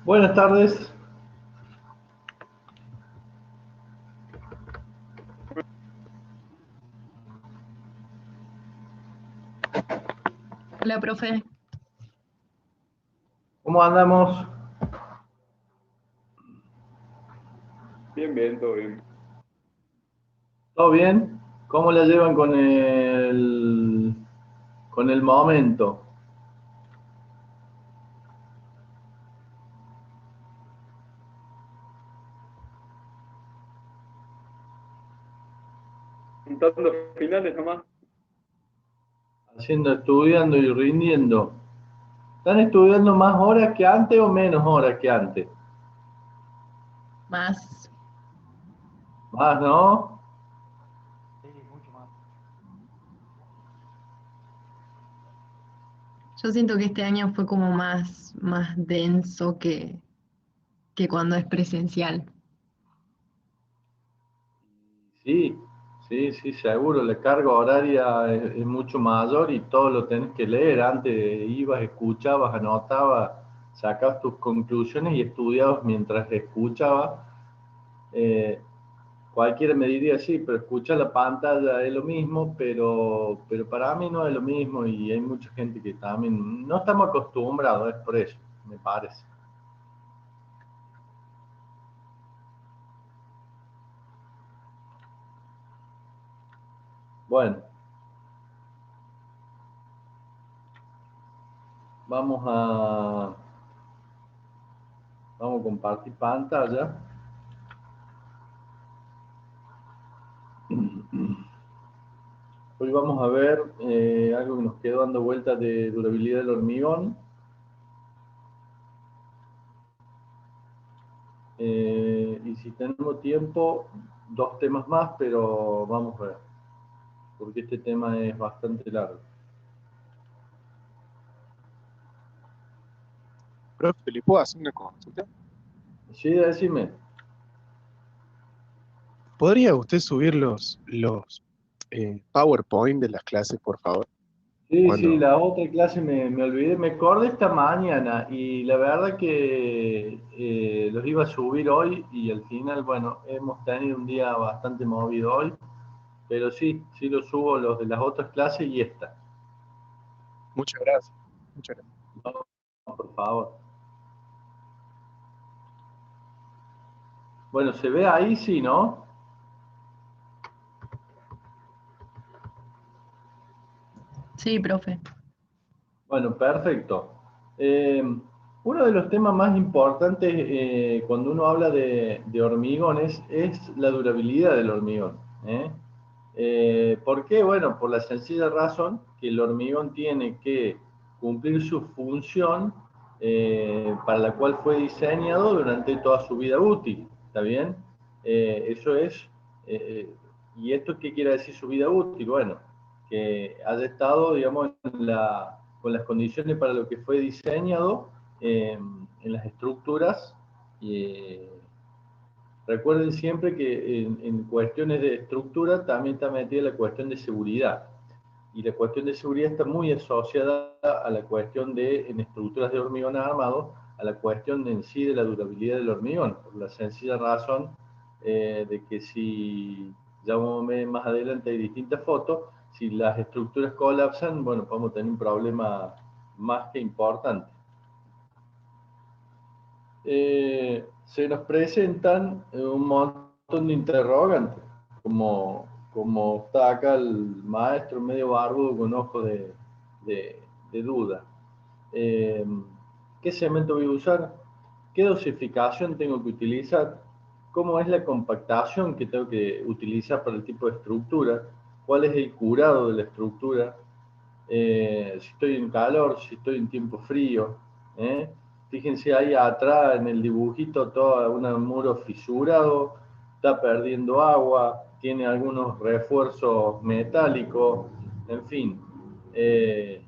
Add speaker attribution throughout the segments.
Speaker 1: Buenas tardes.
Speaker 2: Hola, profe.
Speaker 1: ¿Cómo andamos?
Speaker 3: Bien, todo bien.
Speaker 1: ¿Todo bien? ¿Cómo la llevan con el momento?
Speaker 3: Juntando finales nomás.
Speaker 1: Estudiando y rindiendo. ¿Están estudiando más horas que antes o menos horas que antes?
Speaker 2: Más.
Speaker 1: Más, ¿no?
Speaker 4: Sí, mucho más.
Speaker 2: Yo siento que este año fue como más denso que cuando es presencial.
Speaker 1: Sí, sí, sí, seguro. La carga horaria es mucho mayor y todo lo tenés que leer. Antes ibas, escuchabas, anotabas, sacabas tus conclusiones y estudiabas mientras escuchabas. Eh, Cualquiera me diría, sí, pero escuchar la pantalla es lo mismo, pero para mí no es lo mismo y hay mucha gente que también no estamos acostumbrados, es por eso, me parece. Bueno, vamos vamos a compartir pantalla. Hoy vamos a ver algo que nos quedó dando vueltas de durabilidad del hormigón. Y si tenemos tiempo, dos temas más, pero vamos a ver, porque este tema es bastante largo.
Speaker 4: Profe, ¿le puedo hacer una consulta?
Speaker 1: Sí, decime.
Speaker 4: ¿Podría usted subir los PowerPoint de las clases, por favor?
Speaker 1: Sí, sí,
Speaker 4: Cuando,
Speaker 1: la otra clase me olvidé, me acordé esta mañana y la verdad que los iba a subir hoy y al final, bueno, hemos tenido un día bastante movido hoy, pero sí, sí los subo los de las otras clases y esta.
Speaker 4: muchas gracias. Muchas gracias.
Speaker 1: No, por favor. Bueno, se ve ahí, sí, ¿no?
Speaker 2: Sí, profe.
Speaker 1: Bueno, perfecto. Eh, Uno de los temas más importantes cuando uno habla de hormigones es la durabilidad del hormigón. ¿Eh? ¿Por qué? Bueno, por la sencilla razón que el hormigón tiene que cumplir su función para la cual fue diseñado durante toda su vida útil. ¿Está bien? Eso es. eh, ¿Y esto qué quiere decir su vida útil? Bueno, que haya estado, digamos, con las condiciones para lo que fue diseñado en las estructuras. eh, Recuerden siempre que en cuestiones de estructura también está metida la cuestión de seguridad. Y la cuestión de seguridad está muy asociada a la cuestión de, en estructuras de hormigón armado, a la cuestión en sí de la durabilidad del hormigón, por la sencilla razón de que si, ya vamos a ver más adelante, hay distintas fotos, si las estructuras colapsan, bueno, podemos tener un problema más que importante. Se nos presentan un montón de interrogantes, como está acá el maestro medio barbudo con ojos de duda. Eh, ¿Qué cemento voy a usar? ¿Qué dosificación tengo que utilizar? ¿Cómo es la compactación que tengo que utilizar para el tipo de estructura? ¿Cuál es el curado de la estructura? Si estoy en calor, si estoy en tiempo frío. ¿Eh? Fíjense ahí atrás en el dibujito todo un muro fisurado, está perdiendo agua, tiene algunos refuerzos metálicos, en fin. Eh,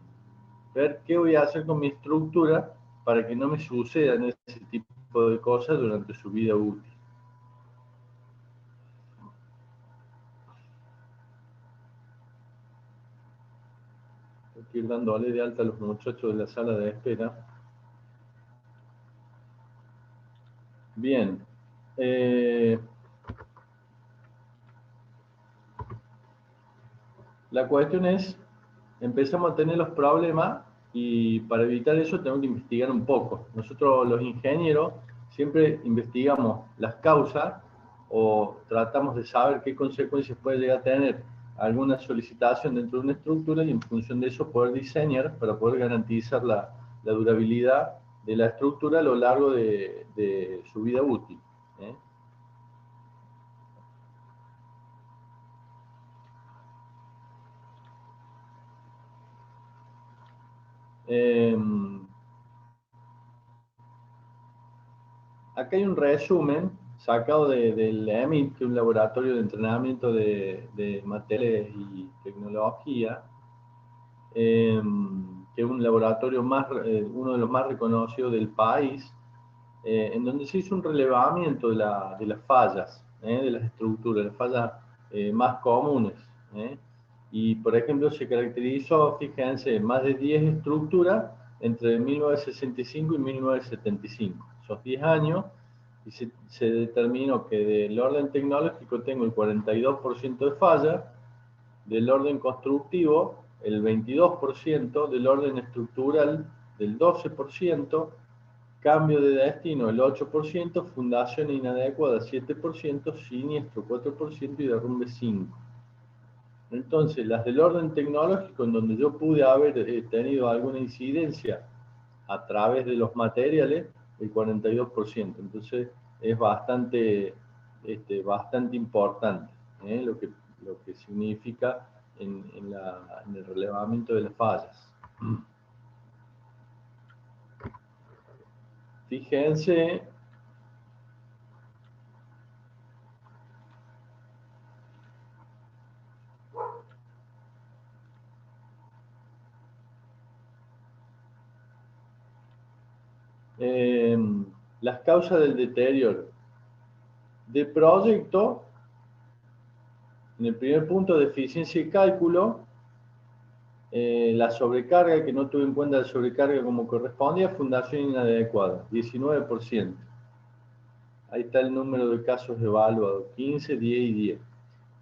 Speaker 1: Ver qué voy a hacer con mi estructura para que no me sucedan ese tipo de cosas durante su vida útil. Hay que ir dándole de alta a los muchachos de la sala de espera. Bien. La cuestión es, empezamos a tener los problemas y para evitar eso tenemos que investigar un poco. Nosotros los ingenieros siempre investigamos las causas o tratamos de saber qué consecuencias puede llegar a tener alguna solicitación dentro de una estructura y en función de eso poder diseñar para poder garantizar la durabilidad de la estructura a lo largo de su vida útil. ¿Eh? Acá hay un resumen sacado del EMIT, que es un laboratorio de entrenamiento de materiales y tecnología, que es un laboratorio uno de los más reconocidos del país, en donde se hizo un relevamiento de las fallas, de las estructuras, las fallas más comunes. Y, por ejemplo, se caracterizó, fíjense, más de 10 estructuras entre 1965 y 1975. Esos 10 años, y se determinó que del orden tecnológico tengo el 42% de falla, del orden constructivo el 22%, del orden estructural del 12%, cambio de destino el 8%, fundación inadecuada 7%, siniestro 4% y derrumbe 5%. Entonces, las del orden tecnológico, en donde yo pude haber tenido alguna incidencia a través de los materiales, el 42%. Entonces, es bastante importante lo que significa en el relevamiento de las fallas. Fíjense las causas del deterioro. De proyecto, en el primer punto de eficiencia y cálculo, la sobrecarga, que no tuve en cuenta la sobrecarga como correspondía, fundación inadecuada, 19%. Ahí está el número de casos evaluados, 15, 10 y 10.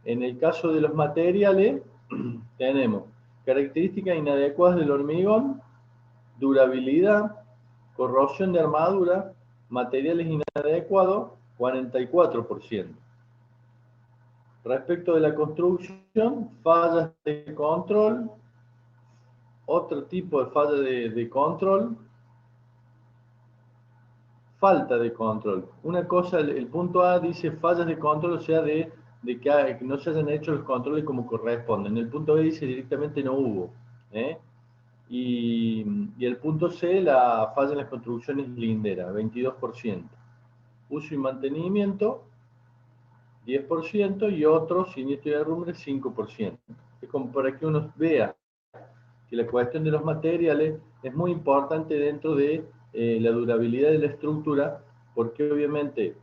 Speaker 1: En el caso de los materiales, tenemos características inadecuadas del hormigón, durabilidad, corrosión de armadura, materiales inadecuados, 44%. Respecto de la construcción, fallas de control, otro tipo de falla de control, falta de control. Una cosa, el punto A dice fallas de control, o sea, de que no se hayan hecho los controles como corresponden. El punto B dice directamente no hubo. Y el punto C, la falla en las construcciones linderas, 22%. Uso y mantenimiento, 10%, y otros, siniestro y derrumbe, 5%. Es como para que uno vea que la cuestión de los materiales es muy importante dentro de la durabilidad de la estructura, porque obviamente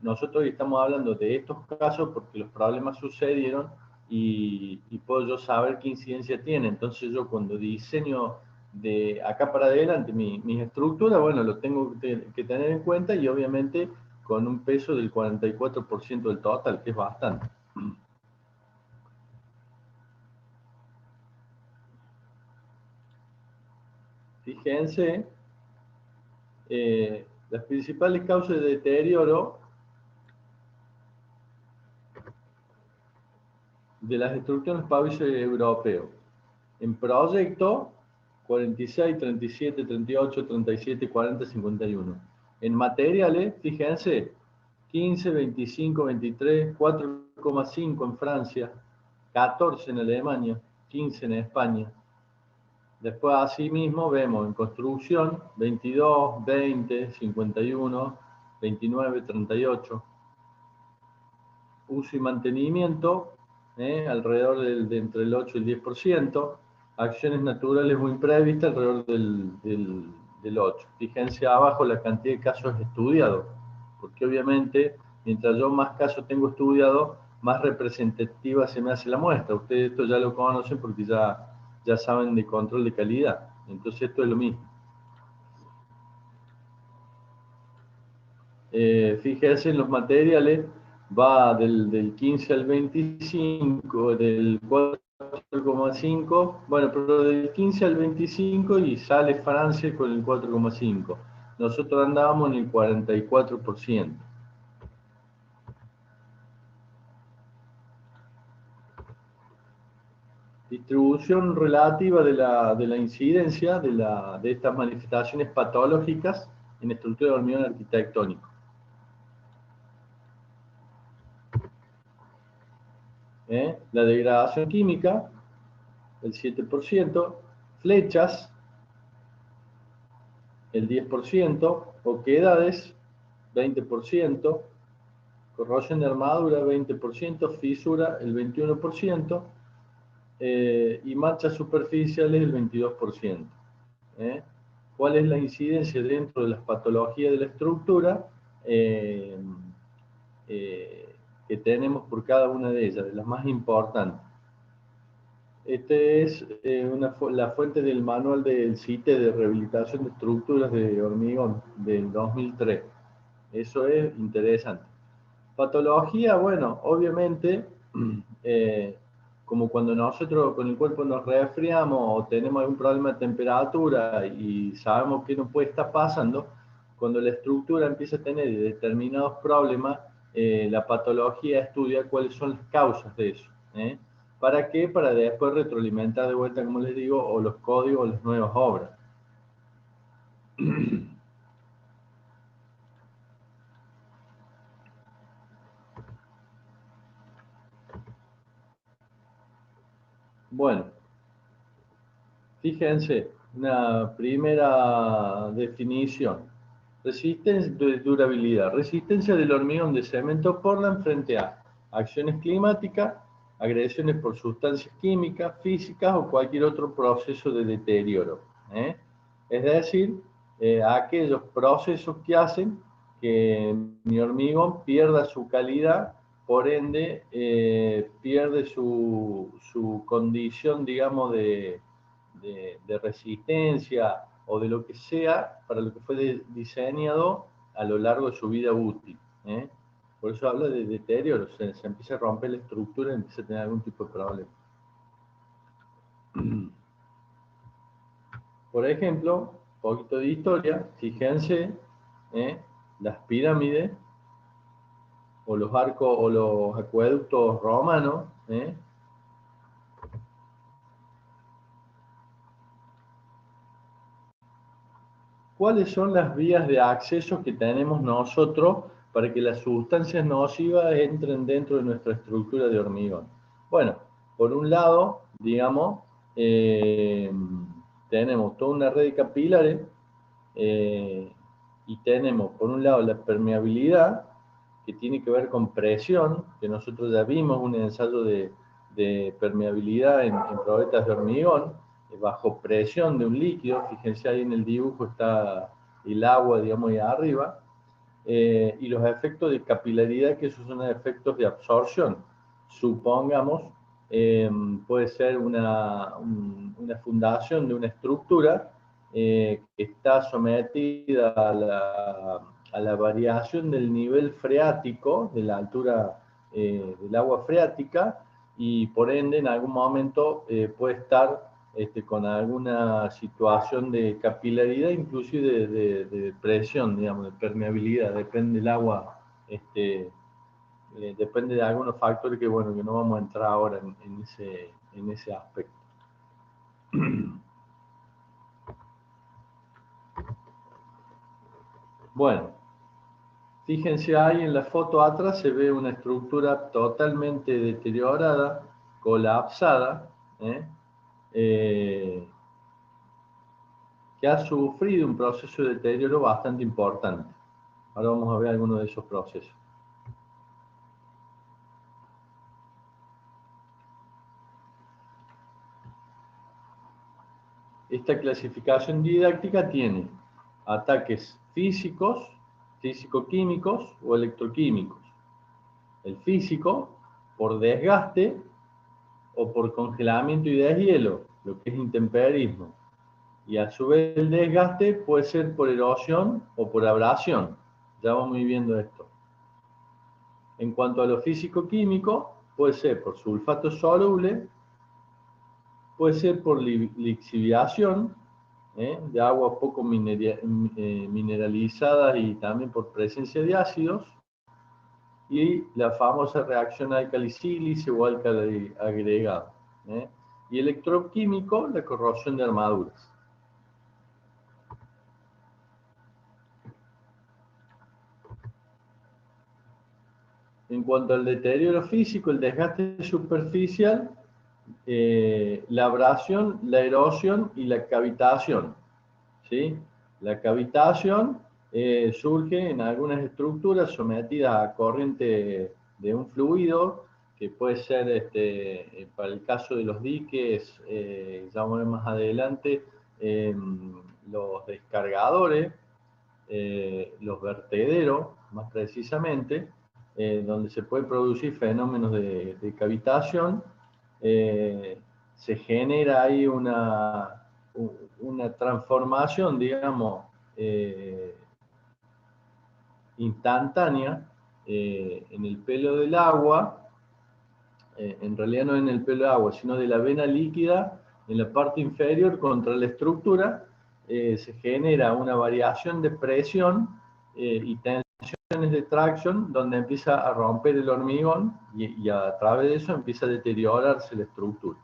Speaker 1: nosotros estamos hablando de estos casos porque los problemas sucedieron y puedo yo saber qué incidencia tiene. Entonces yo cuando diseño de acá para adelante mis estructuras, bueno, lo tengo que tener en cuenta y obviamente con un peso del 44% del total, que es bastante. Fíjense, las principales causas de deterioro de las estructuras en los países europeos. En proyecto, 46, 37, 38, 37, 40, 51. En materiales, fíjense, 15, 25, 23, 4,5 en Francia, 14 en Alemania, 15 en España. Después, asimismo, vemos en construcción 22, 20, 51, 29, 38. Uso y mantenimiento, alrededor de entre el 8 y el 10%. Acciones naturales o imprevistas, alrededor del 8%. Fíjense abajo la cantidad de casos estudiados, porque obviamente, mientras yo más casos tengo estudiados, más representativa se me hace la muestra. Ustedes esto ya lo conocen porque ya saben de control de calidad. Entonces esto es lo mismo. Fíjense en los materiales, va del 15 al 25, del 4,5, bueno, pero del 15 al 25 y sale Francia con el 4,5. Nosotros andábamos en el 44%. Distribución relativa de la incidencia de estas manifestaciones patológicas en estructura de hormigón arquitectónico. La degradación química, el 7%, flechas, el 10%, oquedades, 20%, corrosión de armadura, 20%, fisura, el 21%, y manchas superficiales, el 22%. ¿Cuál es la incidencia dentro de las patologías de la estructura que tenemos por cada una de ellas, de las más importantes? Esta es la fuente del manual del CITE de rehabilitación de estructuras de hormigón del 2003. Eso es interesante. Patología, bueno, obviamente, como cuando nosotros con el cuerpo nos resfriamos o tenemos algún problema de temperatura y sabemos que nos puede estar pasando, cuando la estructura empieza a tener determinados problemas, la patología estudia cuáles son las causas de eso. ¿Para qué? Para después retroalimentar de vuelta, como les digo, o los códigos o las nuevas obras. Bueno, fíjense, una primera definición. Resistencia de durabilidad. Resistencia del hormigón de cemento Portland frente a acciones climáticas, agresiones por sustancias químicas, físicas o cualquier otro proceso de deterioro. Es decir, aquellos procesos que hacen que mi hormigón pierda su calidad, por ende pierde su condición, digamos, de resistencia o de lo que sea para lo que fue diseñado a lo largo de su vida útil. Por eso habla de deterioro, se empieza a romper la estructura y empieza a tener algún tipo de problema. Por ejemplo, un poquito de historia, fíjense, las pirámides o los arcos o los acueductos romanos, ¿cuáles son las vías de acceso que tenemos nosotros para que las sustancias nocivas entren dentro de nuestra estructura de hormigón? Bueno, por un lado, digamos, tenemos toda una red de capilares y tenemos, por un lado, la permeabilidad, que tiene que ver con presión, que nosotros ya vimos un ensayo de permeabilidad en probetas de hormigón, bajo presión de un líquido. Fíjense ahí en el dibujo está el agua, digamos, ahí arriba, y los efectos de capilaridad, que esos son efectos de absorción. Supongamos, puede ser una fundación de una estructura que está sometida a la variación del nivel freático, de la altura del agua freática, y por ende en algún momento puede estar con alguna situación de capilaridad, inclusive de presión, digamos, de permeabilidad, depende del agua, depende de algunos factores que, bueno, que no vamos a entrar ahora en ese aspecto. Bueno, fíjense ahí en la foto atrás se ve una estructura totalmente deteriorada, colapsada, que ha sufrido un proceso de deterioro bastante importante. Ahora vamos a ver algunos de esos procesos. Esta clasificación didáctica tiene ataques físicos, físico-químicos o electroquímicos. El físico, por desgaste o por congelamiento y deshielo, lo que es intemperismo. Y a su vez el desgaste puede ser por erosión o por abrasión, Ya vamos a ir viendo esto. En cuanto a lo físico-químico, puede ser por sulfato soluble, puede ser por lixiviación, de agua poco mineralizada y también por presencia de ácidos, y la famosa reacción álcali-sílice o álcali agregado. Y electroquímico, la corrosión de armaduras. En cuanto al deterioro físico, el desgaste superficial, la abrasión, la erosión y la cavitación. ¿Sí? La cavitación surge en algunas estructuras sometidas a corriente de un fluido, que puede ser, para el caso de los diques, ya vamos a ver más adelante, los descargadores, los vertederos, más precisamente, donde se pueden producir fenómenos de cavitación. Se genera ahí una transformación, digamos, instantánea en el pelo del agua, en realidad no en el pelo del agua, sino de la vena líquida en la parte inferior contra la estructura. Se genera una variación de presión y tensiones de tracción, donde empieza a romper el hormigón y a través de eso empieza a deteriorarse la estructura.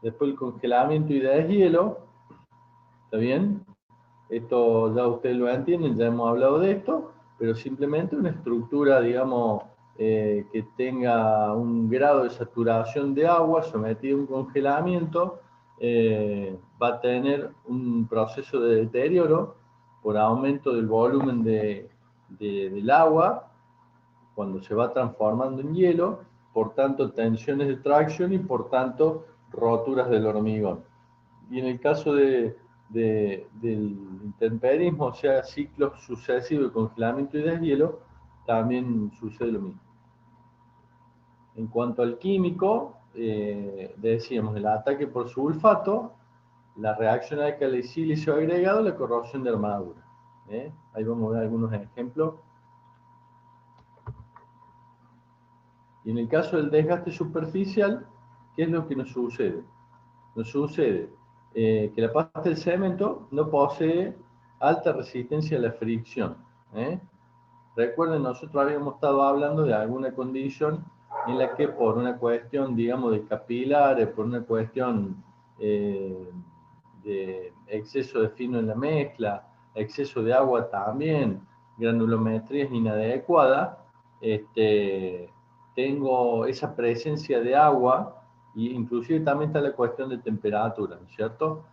Speaker 1: Después el congelamiento y deshielo, ¿está bien? Esto ya ustedes lo entienden, ya hemos hablado de esto, pero simplemente una estructura, digamos, que tenga un grado de saturación de agua sometida a un congelamiento, va a tener un proceso de deterioro por aumento del volumen del agua cuando se va transformando en hielo, por tanto tensiones de tracción y por tanto roturas del hormigón. Y en el caso del intemperismo, o sea, ciclos sucesivos de congelamiento y deshielo, también sucede lo mismo. En cuanto al químico, decíamos el ataque por sulfato, la reacción álcali-sílice agregado, la corrosión de armadura. Ahí vamos a ver algunos ejemplos. Y en el caso del desgaste superficial, ¿qué es lo que nos sucede? Nos sucede que la pasta del cemento no posee alta resistencia a la fricción. Recuerden, nosotros habíamos estado hablando de alguna condición en la que por una cuestión, digamos, de capilares, por una cuestión de exceso de fino en la mezcla, exceso de agua también, granulometría inadecuada, tengo esa presencia de agua, y inclusive también está la cuestión de temperatura, ¿no es cierto?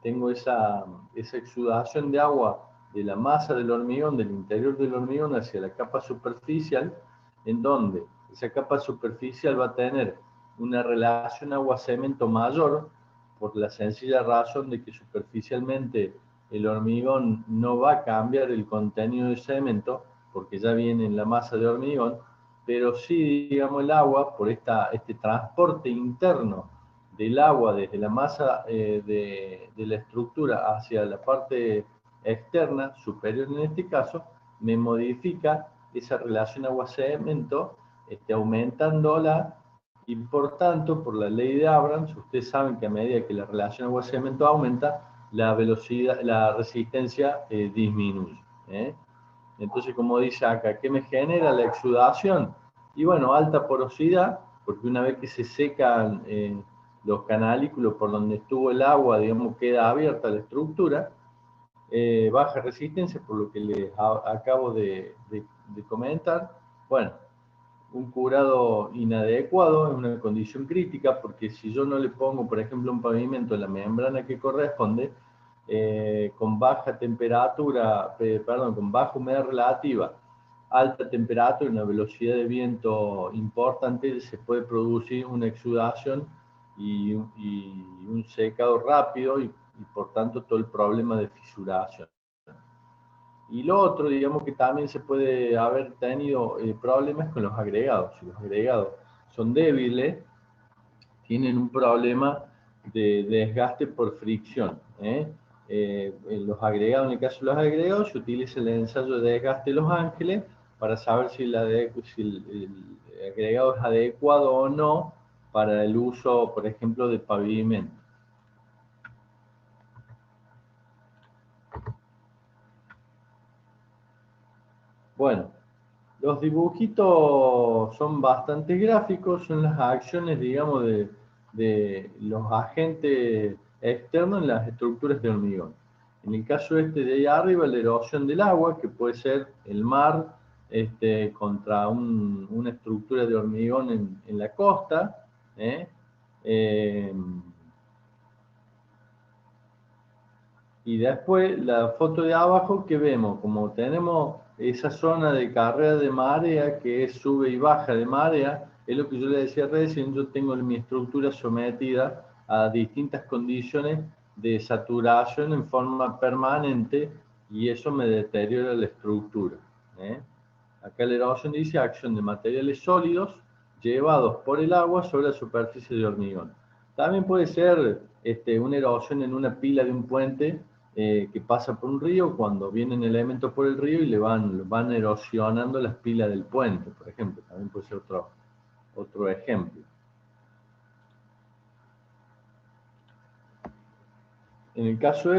Speaker 1: Tengo esa exudación de agua de la masa del hormigón, del interior del hormigón hacia la capa superficial, en donde esa capa superficial va a tener una relación agua-cemento mayor, por la sencilla razón de que superficialmente el hormigón no va a cambiar el contenido de cemento, porque ya viene en la masa de hormigón, pero sí, digamos, el agua, por este transporte interno del agua desde la masa de la estructura hacia la parte externa, superior en este caso, me modifica esa relación agua-cemento, aumentándola, y por tanto, por la ley de Abrams, ustedes saben que a medida que la relación agua-cemento aumenta, la velocidad, la resistencia disminuye. Entonces, como dice acá, ¿qué me genera la exudación? Y bueno, alta porosidad, porque una vez que se secan los canalículos por donde estuvo el agua, digamos, queda abierta la estructura, baja resistencia, por lo que les acabo de comentar. Bueno, un curado inadecuado es una condición crítica, porque si yo no le pongo, por ejemplo, un pavimento en la membrana que corresponde, con baja temperatura, con baja humedad relativa, alta temperatura y una velocidad de viento importante, se puede producir una exudación y un secado rápido, y por tanto todo el problema de fisuración. Y lo otro, digamos, que también se puede haber tenido problemas con los agregados. Si los agregados son débiles, tienen un problema de desgaste por fricción. los agregados, en el caso de los agregados, se utiliza el ensayo de desgaste de Los Ángeles para saber si el agregado es adecuado o no para el uso, por ejemplo, de pavimento. Bueno, los dibujitos son bastante gráficos, son las acciones, digamos, de los agentes externos en las estructuras de hormigón. En el caso este de ahí arriba, la erosión del agua, que puede ser el mar contra una estructura de hormigón en la costa. Y después la foto de abajo que vemos, como tenemos esa zona de carrera de marea que es sube y baja de marea, es lo que yo le decía recién, yo tengo mi estructura sometida a distintas condiciones de saturación en forma permanente y eso me deteriora la estructura. Acá la erosión dice acción de materiales sólidos llevados por el agua sobre la superficie de hormigón. También puede ser una erosión en una pila de un puente que pasa por un río cuando vienen elementos por el río y le van erosionando las pilas del puente, por ejemplo. También puede ser otro ejemplo. En el caso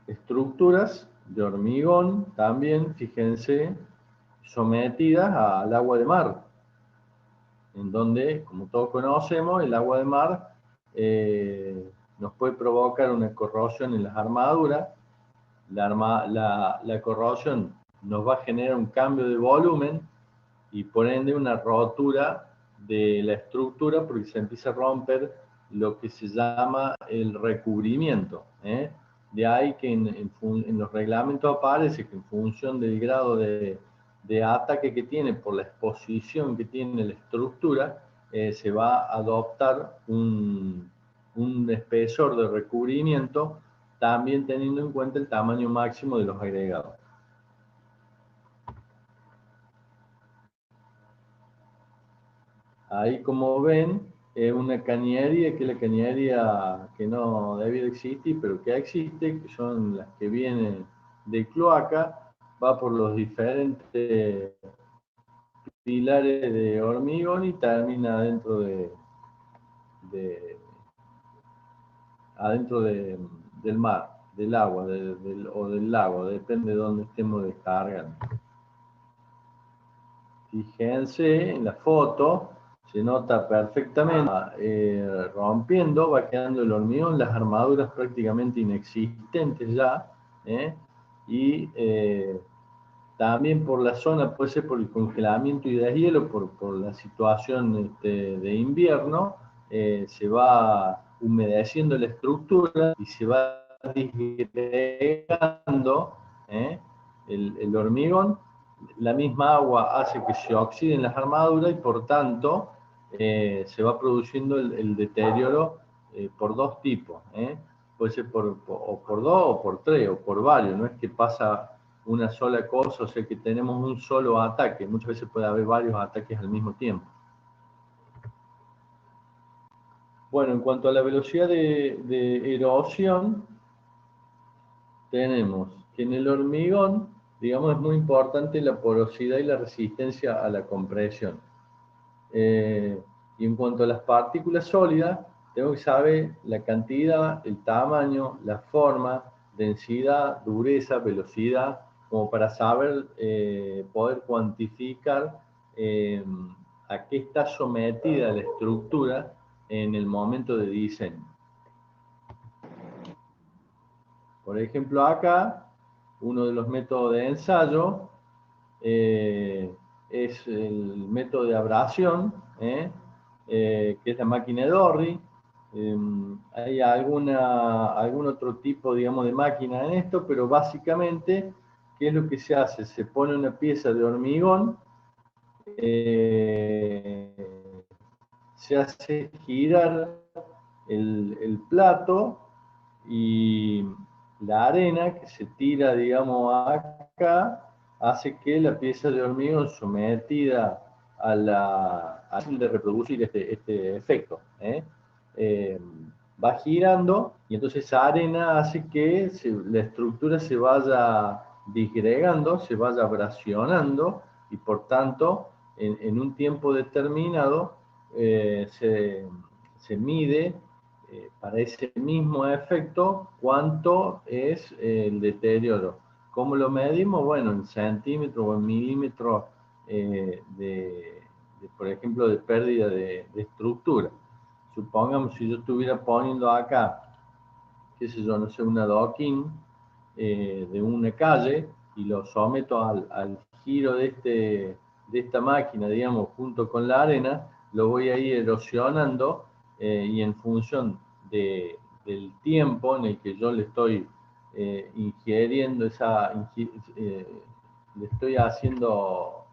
Speaker 1: estructuras de hormigón también, fíjense, sometidas al agua de mar, en donde, como todos conocemos, el agua de mar nos puede provocar una corrosión en las armaduras. La corrosión nos va a generar un cambio de volumen y por ende una rotura de la estructura porque se empieza a romper lo que se llama el recubrimiento. De ahí que en los reglamentos aparece que en función del grado de ataque que tiene por la exposición que tiene la estructura, se va a adoptar un espesor de recubrimiento, también teniendo en cuenta el tamaño máximo de los agregados. Ahí, como ven, es una cañería, que es la cañería que no debía de existir, pero que existe, que son las que vienen de cloaca, va por los diferentes pilares de hormigón y termina adentro del mar, del agua o del lago, depende de dónde estemos descargando. Fíjense en la foto, se nota perfectamente rompiendo, va quedando el hormigón, las armaduras prácticamente inexistentes ya, y también por la zona, puede ser por el congelamiento y deshielo, por la situación de invierno, se va humedeciendo la estructura y se va disgregando el hormigón. La misma agua hace que se oxiden las armaduras y por tanto se va produciendo el deterioro por dos tipos. Puede ser por dos o por tres o por varios, no es que pasa una sola cosa, o sea que tenemos un solo ataque, muchas veces puede haber varios ataques al mismo tiempo. Bueno, en cuanto a la velocidad de erosión, tenemos que en el hormigón, digamos, es muy importante la porosidad y la resistencia a la compresión. Y en cuanto a las partículas sólidas, tengo que saber la cantidad, el tamaño, la forma, densidad, dureza, velocidad, como para saber, poder cuantificar a qué está sometida la estructura en el momento de diseño. Por ejemplo, acá, uno de los métodos de ensayo es el método de abrasión, que es la máquina de Dory. Hay algún otro tipo, digamos, de máquina en esto, pero básicamente, ¿qué es lo que se hace? Se pone una pieza de hormigón, se hace girar el plato y la arena que se tira, digamos, acá, hace que la pieza de hormigón sometida a de reproducir este efecto. va girando y entonces esa arena hace que la estructura se vaya disgregando, se vaya abrasionando y por tanto en un tiempo determinado se mide para ese mismo efecto cuánto es el deterioro. ¿Cómo lo medimos? Bueno, en centímetros o en milímetros por ejemplo, de pérdida de estructura. Supongamos si yo estuviera poniendo acá, qué sé yo, no sé, un adoquín de una calle y lo someto al giro de esta máquina, digamos, junto con la arena, lo voy a ir erosionando y en función del tiempo en el que yo le estoy ingiriendo le estoy haciendo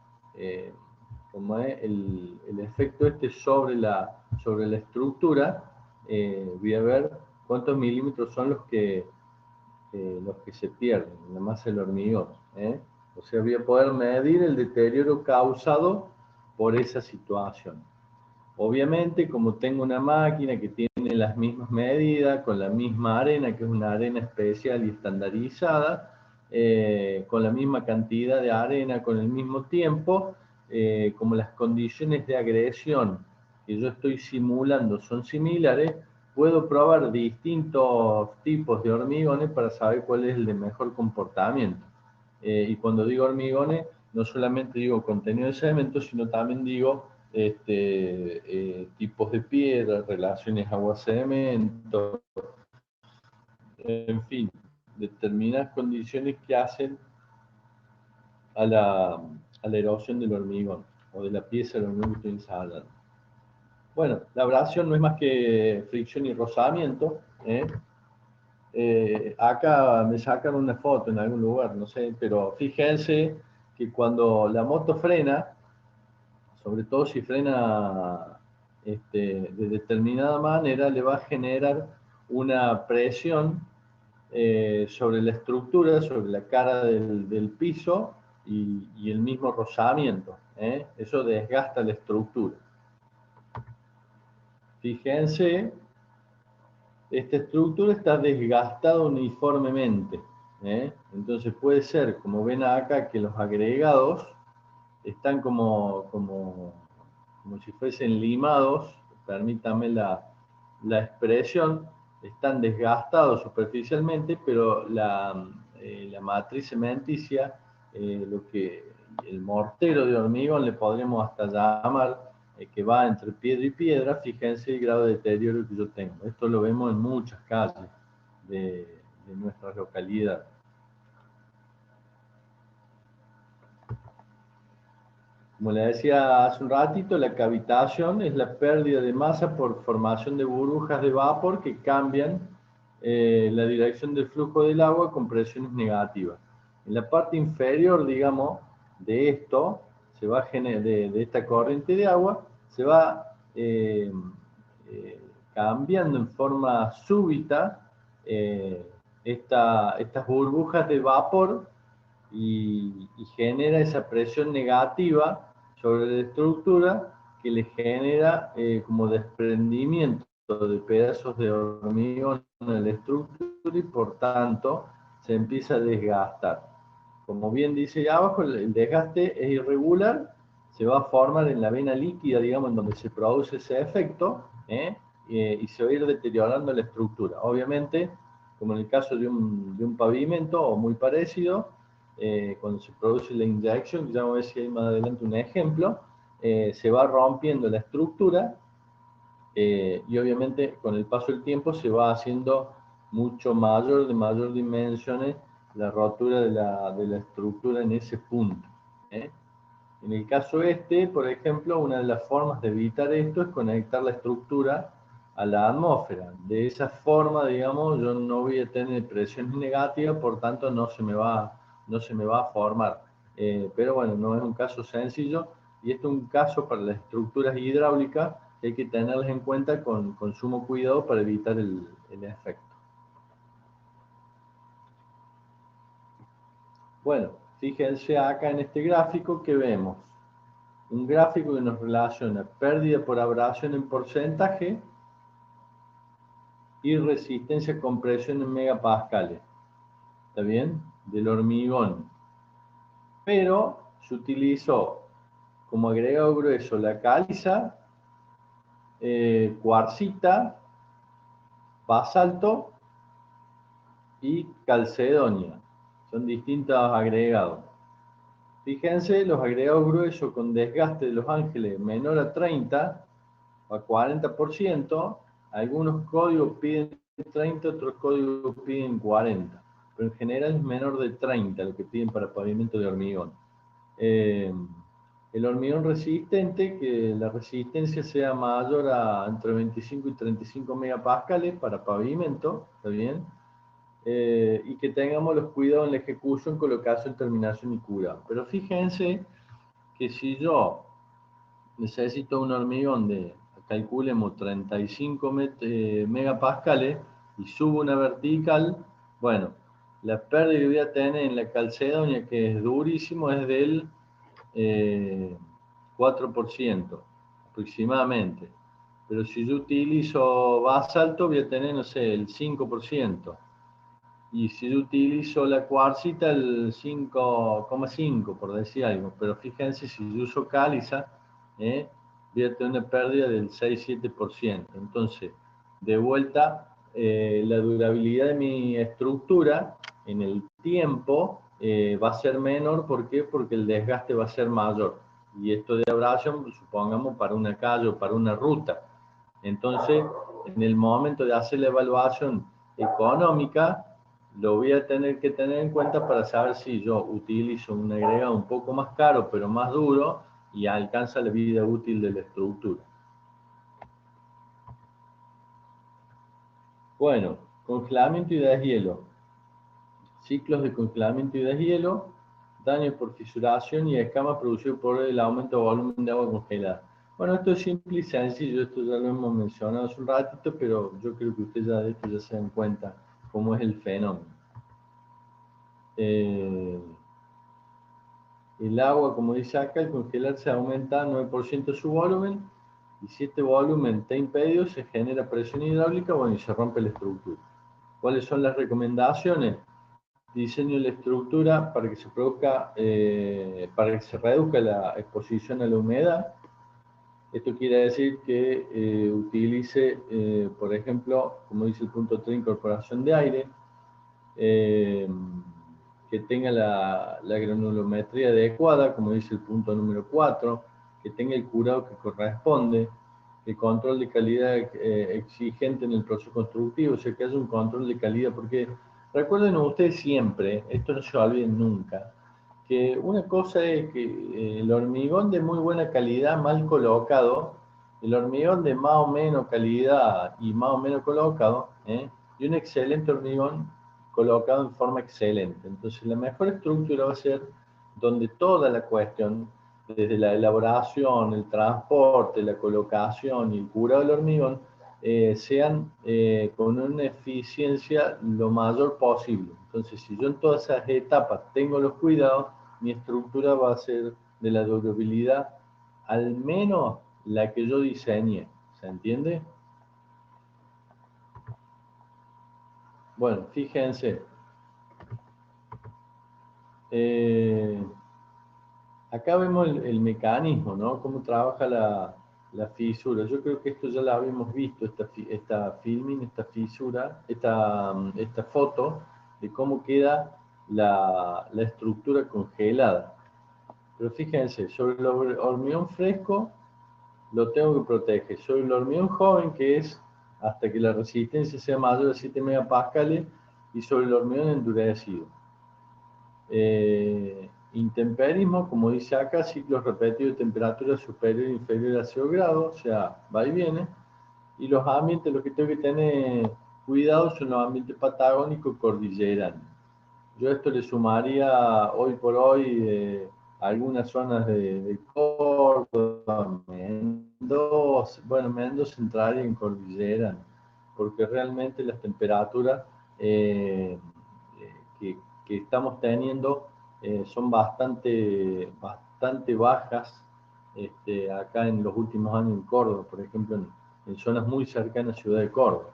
Speaker 1: como es el efecto sobre la estructura, voy a ver cuántos milímetros son los que se pierden, en la masa del hormigón. O sea, voy a poder medir el deterioro causado por esa situación. Obviamente, como tengo una máquina que tiene las mismas medidas, con la misma arena, que es una arena especial y estandarizada, con la misma cantidad de arena, con el mismo tiempo, como las condiciones de agresión que yo estoy simulando son similares, puedo probar distintos tipos de hormigones para saber cuál es el de mejor comportamiento. Y cuando digo hormigones, no solamente digo contenido de cemento, sino también digo tipos de piedra, relaciones agua-cemento, en fin, determinadas condiciones que hacen a la erosión del hormigón o de la pieza del hormigón que estoy ensayando. Bueno, la abrasión no es más que fricción y rozamiento. Acá me sacan una foto en algún lugar, no sé, pero fíjense que cuando la moto frena, sobre todo si frena de determinada manera, le va a generar una presión sobre la estructura, sobre la cara del piso y el mismo rozamiento. Eso desgasta la estructura. Fíjense, esta estructura está desgastada uniformemente. Entonces puede ser, como ven acá, que los agregados están como si fuesen limados, permítame la expresión, están desgastados superficialmente, pero la matriz cementicia, el mortero de hormigón le podríamos hasta llamar, que va entre piedra y piedra, fíjense el grado de deterioro que yo tengo. Esto lo vemos en muchas calles de nuestra localidad. Como le decía hace un ratito, la cavitación es la pérdida de masa por formación de burbujas de vapor que cambian la dirección del flujo del agua con presiones negativas. En la parte inferior, digamos, de esto, se va a generar, de esta corriente de agua, se va cambiando en forma súbita estas burbujas de vapor y genera esa presión negativa sobre la estructura que le genera como desprendimiento de pedazos de hormigón en la estructura y por tanto se empieza a desgastar. Como bien dice abajo, el desgaste es irregular, se va a formar en la vena líquida, digamos, en donde se produce ese efecto, y se va a ir deteriorando la estructura. Obviamente, como en el caso de un pavimento o muy parecido, cuando se produce la inyección, que ya vamos a ver si hay más adelante un ejemplo, se va rompiendo la estructura y obviamente con el paso del tiempo se va haciendo mucho mayor, de mayor dimensiones, la rotura de la estructura en ese punto. En el caso por ejemplo, una de las formas de evitar esto es conectar la estructura a la atmósfera. De esa forma, digamos, yo no voy a tener presiones negativas, por tanto no se me va a formar. Pero bueno, no es un caso sencillo y esto es un caso para las estructuras hidráulicas que hay que tenerlas en cuenta con sumo cuidado para evitar el efecto. Bueno, fíjense acá en este gráfico que vemos un gráfico que nos relaciona pérdida por abrasión en porcentaje y resistencia a compresión en megapascales. ¿Está bien? Del hormigón. Pero se utilizó como agregado grueso la caliza, cuarcita, basalto y calcedonia. Son distintos agregados. Fíjense, los agregados gruesos con desgaste de los ángeles menor a 30 o a 40%, algunos códigos piden 30, otros códigos piden 40, pero en general es menor de 30 lo que piden para pavimento de hormigón. El hormigón resistente, que la resistencia sea mayor a entre 25 y 35 megapascales para pavimento, ¿está bien? Y que tengamos los cuidados en la ejecución, colocación, terminación y cura. Pero fíjense que si yo necesito un hormigón de, calculemos, 35 megapascales y subo una vertical, bueno, la pérdida que voy a tener en la calcedonia, que es durísimo, es del 4% aproximadamente. Pero si yo utilizo basalto, voy a tener, no sé, el 5%. Y si yo utilizo la cuarcita, el 5,5, por decir algo. Pero fíjense, si yo uso caliza, voy a tener una pérdida del 6-7%. Entonces, de vuelta, la durabilidad de mi estructura en el tiempo va a ser menor. ¿Por qué? Porque el desgaste va a ser mayor. Y esto de abrasión, supongamos, para una calle o para una ruta. Entonces, en el momento de hacer la evaluación económica, lo voy a tener que tener en cuenta para saber si yo utilizo un agregado un poco más caro, pero más duro, y alcanza la vida útil de la estructura. Bueno, congelamiento y deshielo. Ciclos de congelamiento y deshielo, daños por fisuración y escama producido por el aumento de volumen de agua congelada. Bueno, esto es simple y sencillo, esto ya lo hemos mencionado hace un ratito, pero yo creo que ustedes ya de esto ya se dan cuenta cómo es el fenómeno. El agua, como dice acá, al congelarse aumenta 9% su volumen, y si este volumen está impedido, se genera presión hidráulica, bueno, y se rompe la estructura. ¿Cuáles son las recomendaciones? Diseño de la estructura para que se produzca, para que se reduzca la exposición a la humedad. Esto quiere decir que utilice, por ejemplo, como dice el punto 3, incorporación de aire, que tenga la granulometría adecuada, como dice el punto número 4, que tenga el curado que corresponde, el control de calidad exigente en el proceso constructivo, o sea, que haya un control de calidad, porque recuerden ustedes siempre, esto no se olviden nunca, que una cosa es que el hormigón de muy buena calidad mal colocado, el hormigón de más o menos calidad y más o menos colocado, y un excelente hormigón colocado en forma excelente. Entonces, la mejor estructura va a ser donde toda la cuestión, desde la elaboración, el transporte, la colocación y el curado del hormigón, sean con una eficiencia lo mayor posible. Entonces, si yo en todas esas etapas tengo los cuidados, mi estructura va a ser de la durabilidad, al menos la que yo diseñé. ¿Se entiende? Bueno, fíjense. Acá vemos el mecanismo, ¿no? Cómo trabaja la fisura. Yo creo que esto ya lo habíamos visto, esta filming, esta fisura, esta foto de cómo queda la estructura congelada. Pero fíjense, sobre el hormigón fresco lo tengo que proteger. Sobre el hormigón joven, que es hasta que la resistencia sea mayor a 7 megapascales, y sobre el hormigón endurecido. Intemperismo, como dice acá, ciclos repetidos de temperatura superior e inferior a 0 grados, o sea, va y viene. Y los ambientes, los que tengo que tener cuidado son los ambientes patagónicos cordilleranos. Yo a esto le sumaría hoy por hoy algunas zonas de Córdoba, Mendoza, bueno, Mendoza entraría en cordillera, porque realmente las temperaturas que estamos teniendo son bastante bajas acá en los últimos años en Córdoba, por ejemplo, en zonas muy cercanas a Ciudad de Córdoba.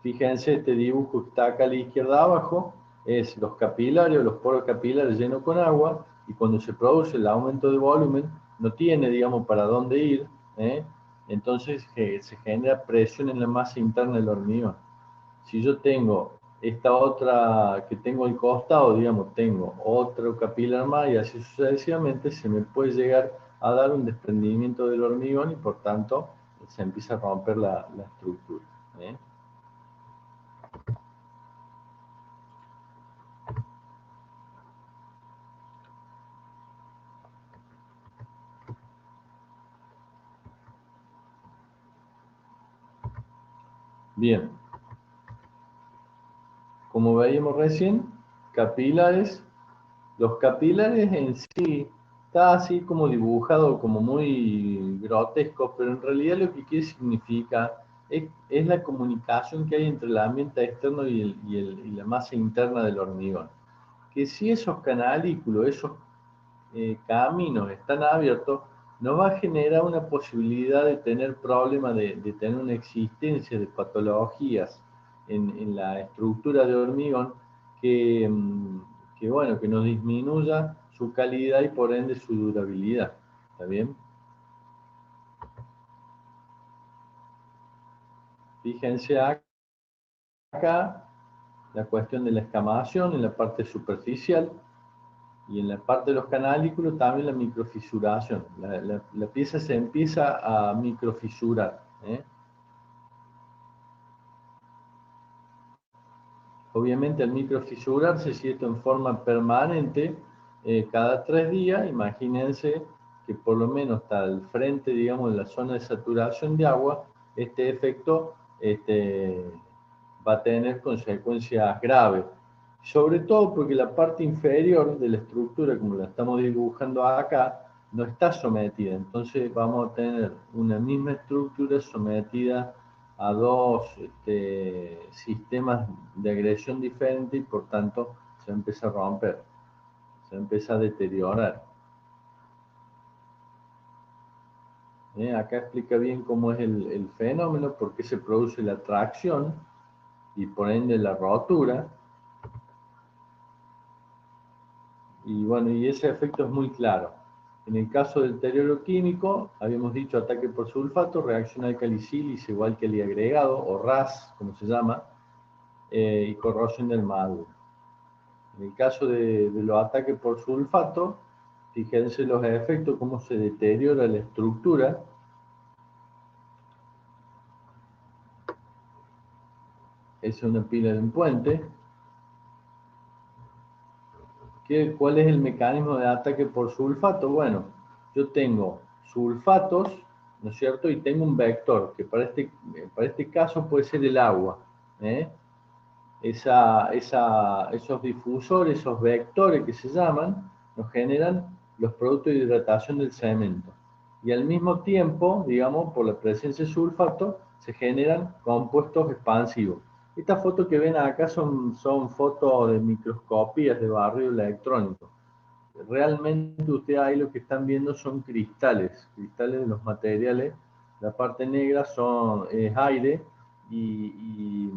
Speaker 1: Fíjense, este dibujo que está acá a la izquierda abajo es los capilares, los poros capilares llenos con agua, y cuando se produce el aumento de volumen, no tiene, digamos, para dónde ir, ¿eh? Entonces se genera presión en la masa interna del hormigón. Si yo tengo esta otra que tengo al costado, digamos, tengo otro capilar más y así sucesivamente, se me puede llegar a dar un desprendimiento del hormigón y por tanto se empieza a romper la estructura, ¿eh? Bien, como veíamos recién, capilares. Los capilares en sí está así como dibujado, como muy grotesco, pero en realidad lo que quiere significar es la comunicación que hay entre el ambiente externo y la masa interna del hormigón. Que si esos canalículos, esos caminos están abiertos, nos va a generar una posibilidad de tener problemas, de tener una existencia de patologías en la estructura de hormigón que, bueno, que nos disminuya su calidad y por ende su durabilidad. ¿Está bien? Fíjense acá la cuestión de la escamación en la parte superficial. Y en la parte de los canalículos también la microfisuración. La pieza se empieza a microfisurar, ¿eh? Obviamente al microfisurarse, si esto en forma permanente, cada 3 días, imagínense que por lo menos hasta el frente, digamos, de la zona de saturación de agua, este efecto va a tener consecuencias graves. Sobre todo porque la parte inferior de la estructura, como la estamos dibujando acá, no está sometida. Entonces vamos a tener una misma estructura sometida a dos sistemas de agresión diferentes y por tanto se empieza a romper, se empieza a deteriorar. Acá explica bien cómo es el fenómeno, por qué se produce la tracción y por ende la rotura. Y bueno, y ese efecto es muy claro. En el caso del deterioro químico, habíamos dicho ataque por sulfato, reacción alcalicílice igual que el agregado, o RAS, como se llama, y corrosión del maduro. En el caso de los ataques por sulfato, fíjense los efectos, cómo se deteriora la estructura. Esa es una pila de un puente. ¿Cuál es el mecanismo de ataque por sulfato? Bueno, yo tengo sulfatos, ¿no es cierto? Y tengo un vector, que para este caso puede ser el agua, ¿eh? Esos difusores, esos vectores que se llaman, nos generan los productos de hidratación del cemento. Y al mismo tiempo, digamos, por la presencia de sulfato, se generan compuestos expansivos. Estas fotos que ven acá son fotos de microscopías de barrio electrónico. Realmente ustedes ahí lo que están viendo son cristales de los materiales. La parte negra es aire y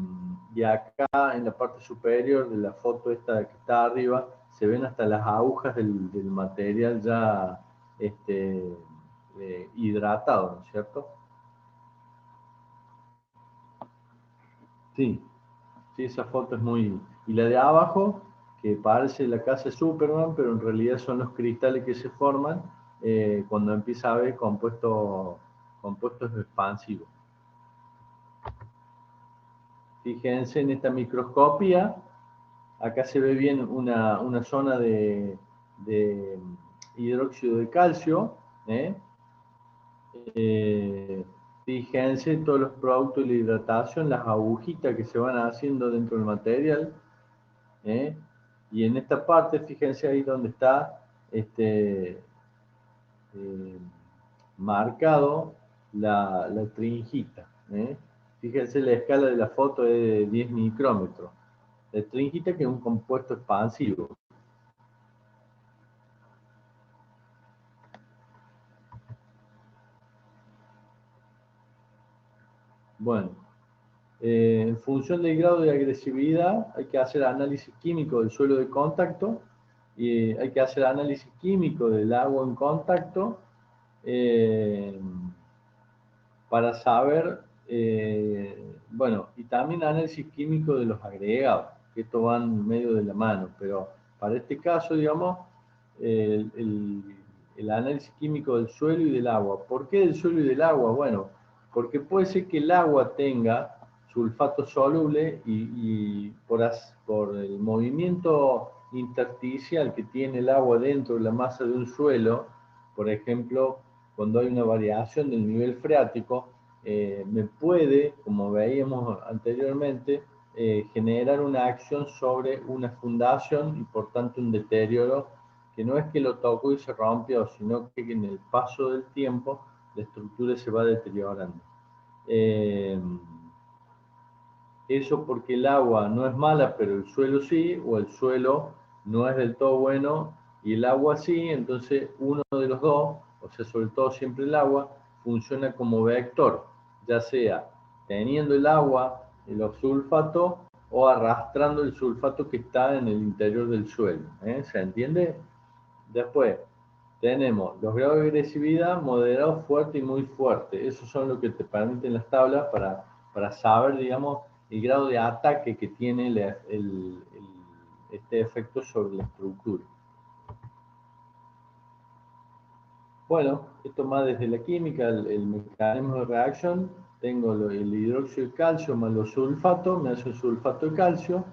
Speaker 1: acá en la parte superior de la foto esta que está arriba se ven hasta las agujas del material ya hidratado, ¿no es cierto? Sí, sí, esa foto es muy... Y la de abajo, que parece la casa de Superman, pero en realidad son los cristales que se forman cuando empieza a haber compuestos expansivos. Fíjense en esta microscopía, acá se ve bien una zona de hidróxido de calcio, ¿eh? Fíjense en todos los productos de la hidratación, las agujitas que se van haciendo dentro del material, ¿eh? Y en esta parte, fíjense ahí donde está eh, marcado la tringita, ¿eh? Fíjense la escala de la foto es de 10 micrómetros. La tringita que es un compuesto expansivo. Bueno, En función del grado de agresividad hay que hacer análisis químico del suelo de contacto y hay que hacer análisis químico del agua en contacto para saber, bueno, y también análisis químico de los agregados, que esto van en medio de la mano, pero para este caso, digamos, el análisis químico del suelo y del agua. ¿Por qué del suelo y del agua? Bueno, porque puede ser que el agua tenga sulfato soluble y por el movimiento intersticial que tiene el agua dentro de la masa de un suelo, por ejemplo, cuando hay una variación del nivel freático, me puede, como veíamos anteriormente, generar una acción sobre una fundación y por tanto un deterioro que no es que lo tocó y se rompió, sino que en el paso del tiempo la estructura se va deteriorando. Eso porque el agua no es mala, pero el suelo sí, o el suelo no es del todo bueno y el agua sí, entonces uno de los dos, o sea, sobre todo siempre el agua, funciona como vector, ya sea teniendo el agua, los sulfatos, o arrastrando el sulfato que está en el interior del suelo. ¿Se entiende? Después, tenemos los grados de agresividad, moderado, fuerte y muy fuerte. Esos son lo que te permiten las tablas para saber, digamos, el grado de ataque que tiene este efecto sobre la estructura. Bueno, esto más desde la química, el mecanismo de reacción. Tengo el hidróxido de calcio más los sulfatos, me hace un sulfato de calcio.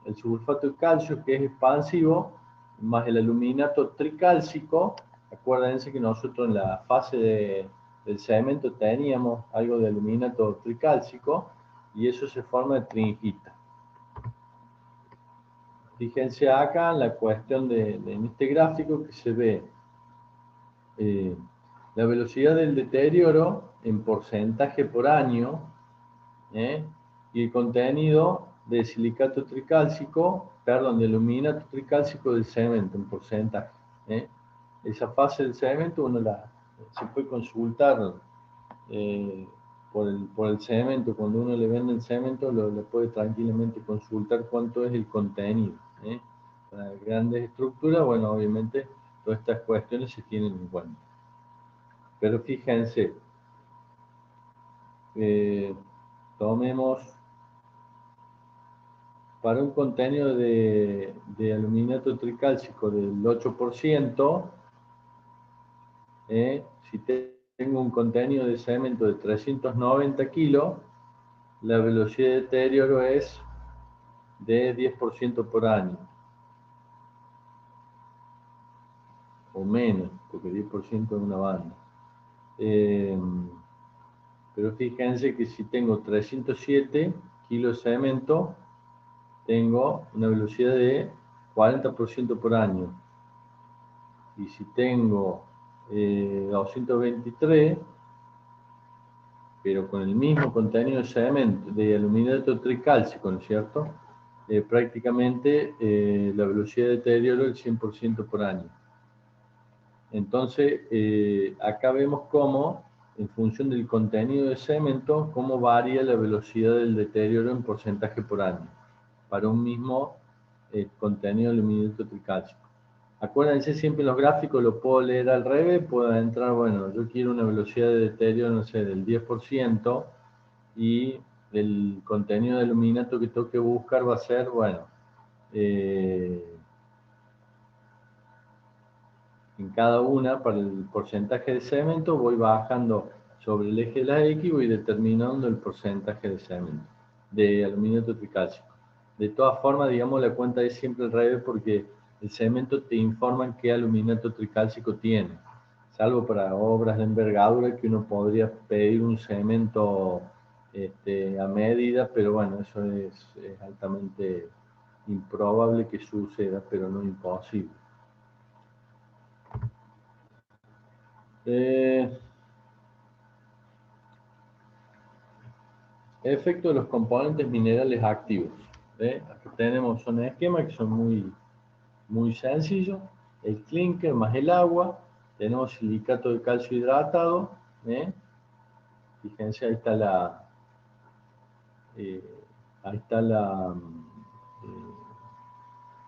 Speaker 1: El sulfato de calcio, que es expansivo, más el aluminato tricálcico. Acuérdense que nosotros en la fase del cemento teníamos algo de aluminato tricálcico y eso se forma de tringita. Fíjense acá en la cuestión en este gráfico que se ve la velocidad del deterioro en porcentaje por año y el contenido de silicato tricálcico, perdón, de aluminato tricálcico del cemento en porcentaje. Esa fase del cemento se puede consultar por el cemento. Cuando uno le vende el cemento, le puede tranquilamente consultar cuánto es el contenido. Para grandes estructuras, bueno, obviamente todas estas cuestiones se tienen en cuenta. Pero fíjense, tomemos para un contenido de aluminato tricálcico del 8%, si tengo un contenido de cemento de 390 kilos, la velocidad de deterioro es de 10% por año. O menos, porque 10% es una banda. Pero fíjense que si tengo 307 kilos de cemento, tengo una velocidad de 40% por año. Y si tengo 223, pero con el mismo contenido de cemento, de aluminato tricálcico, ¿no es cierto? Prácticamente la velocidad de deterioro es el 100% por año. Entonces, acá vemos cómo, en función del contenido de cemento, cómo varía la velocidad del deterioro en porcentaje por año, para un mismo contenido de aluminato tricálcico. Acuérdense, siempre los gráficos lo puedo leer al revés, puedo entrar, bueno, yo quiero una velocidad de deterioro, no sé, del 10%, y el contenido de aluminato que tengo que buscar va a ser, bueno, en cada una, para el porcentaje de cemento, voy bajando sobre el eje de la X y voy determinando el porcentaje de cemento, de aluminato tricálcico. De todas formas, digamos, la cuenta es siempre al revés porque el cemento te informa qué aluminato tricálcico tiene, salvo para obras de envergadura que uno podría pedir un cemento a medida, pero bueno, eso es altamente improbable que suceda, pero no imposible. Efecto de los componentes minerales activos. Aquí tenemos un esquema que son muy sencillos. El clinker más el agua. Tenemos silicato de calcio hidratado. Fíjense, ahí está ahí está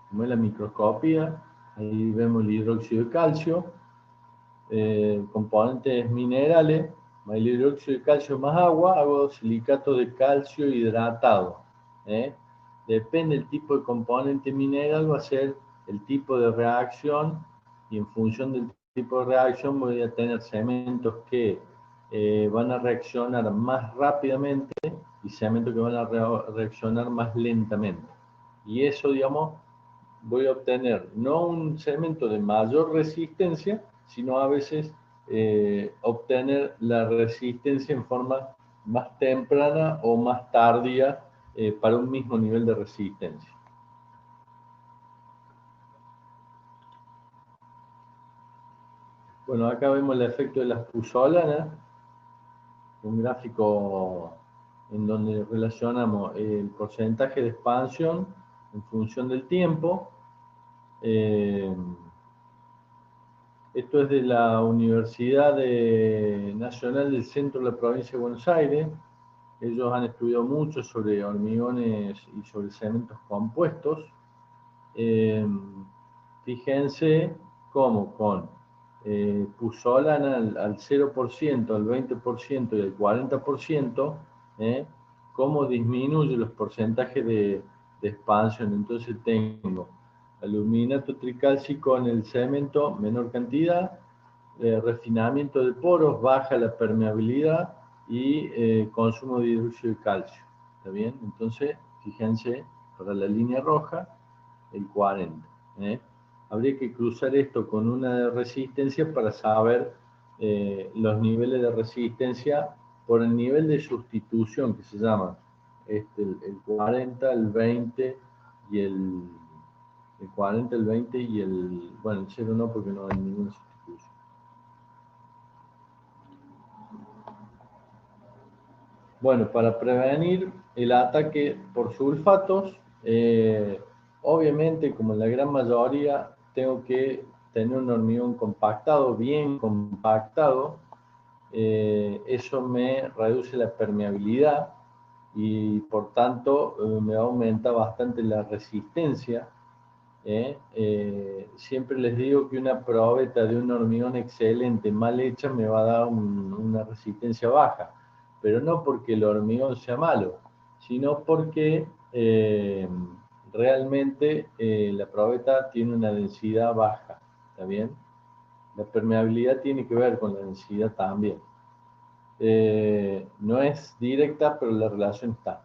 Speaker 1: como es la microscopía, ahí vemos el hidróxido de calcio, componentes minerales, el hidróxido de calcio más agua, hago silicato de calcio hidratado. Depende del tipo de componente mineral, va a ser el tipo de reacción, y en función del tipo de reacción voy a tener cementos que van a reaccionar más rápidamente y cementos que van a reaccionar más lentamente. Y eso, digamos, voy a obtener no un cemento de mayor resistencia, sino a veces obtener la resistencia en forma más temprana o más tardía para un mismo nivel de resistencia. Bueno, acá vemos el efecto de las puzzolanas, un gráfico en donde relacionamos el porcentaje de expansión en función del tiempo. Esto es de la Universidad Nacional del Centro de la Provincia de Buenos Aires. Ellos han estudiado mucho sobre hormigones y sobre cementos compuestos. Fíjense cómo con puzzolana al 0%, al 20% y al 40%, cómo disminuye los porcentajes de expansión. Entonces tengo aluminato tricálcico en el cemento, menor cantidad, refinamiento de poros, baja la permeabilidad y consumo de hidróxido de calcio. ¿Está bien? Entonces, fíjense, para la línea roja, el 40. Habría que cruzar esto con una resistencia para saber los niveles de resistencia por el nivel de sustitución que se llama el 40, el 20 y el 40, el 20 y bueno, el 0 no, porque no hay ninguna sustitución. Bueno, para prevenir el ataque por sulfatos, obviamente, como en la gran mayoría, tengo que tener un hormigón compactado, bien compactado. Eso me reduce la permeabilidad y por tanto me aumenta bastante la resistencia. Siempre les digo que una probeta de un hormigón excelente mal hecha me va a dar una resistencia baja, pero no porque el hormigón sea malo, sino porque realmente la probeta tiene una densidad baja. ¿Está bien? La permeabilidad tiene que ver con la densidad también. No es directa, pero la relación está.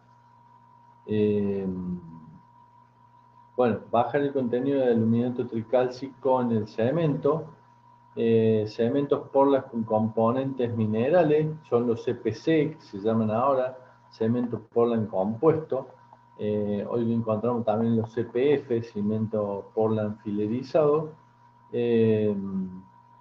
Speaker 1: Bueno, bajar el contenido de aluminato tricálcico en el cemento. Cementos porlas con componentes minerales son los CPC, que se llaman ahora cemento Portland compuesto. Hoy lo encontramos también los CPF, cemento Portland filerizado.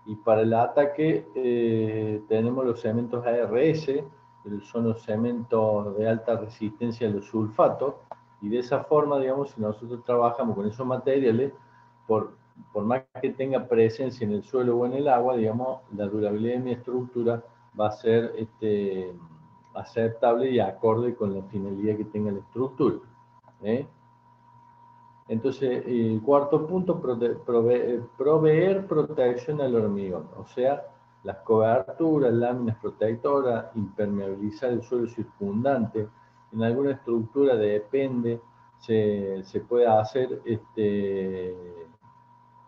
Speaker 1: Y para el ataque tenemos los cementos ARS, que son los cementos de alta resistencia a los sulfatos. Y de esa forma, digamos, si nosotros trabajamos con esos materiales, por más que tenga presencia en el suelo o en el agua, digamos, la durabilidad de mi estructura va a ser aceptable y acorde con la finalidad que tenga la estructura. Entonces, el cuarto punto, proveer protección al hormigón, o sea, las coberturas, láminas protectoras, impermeabilizar el suelo circundante. En alguna estructura depende, se puede hacer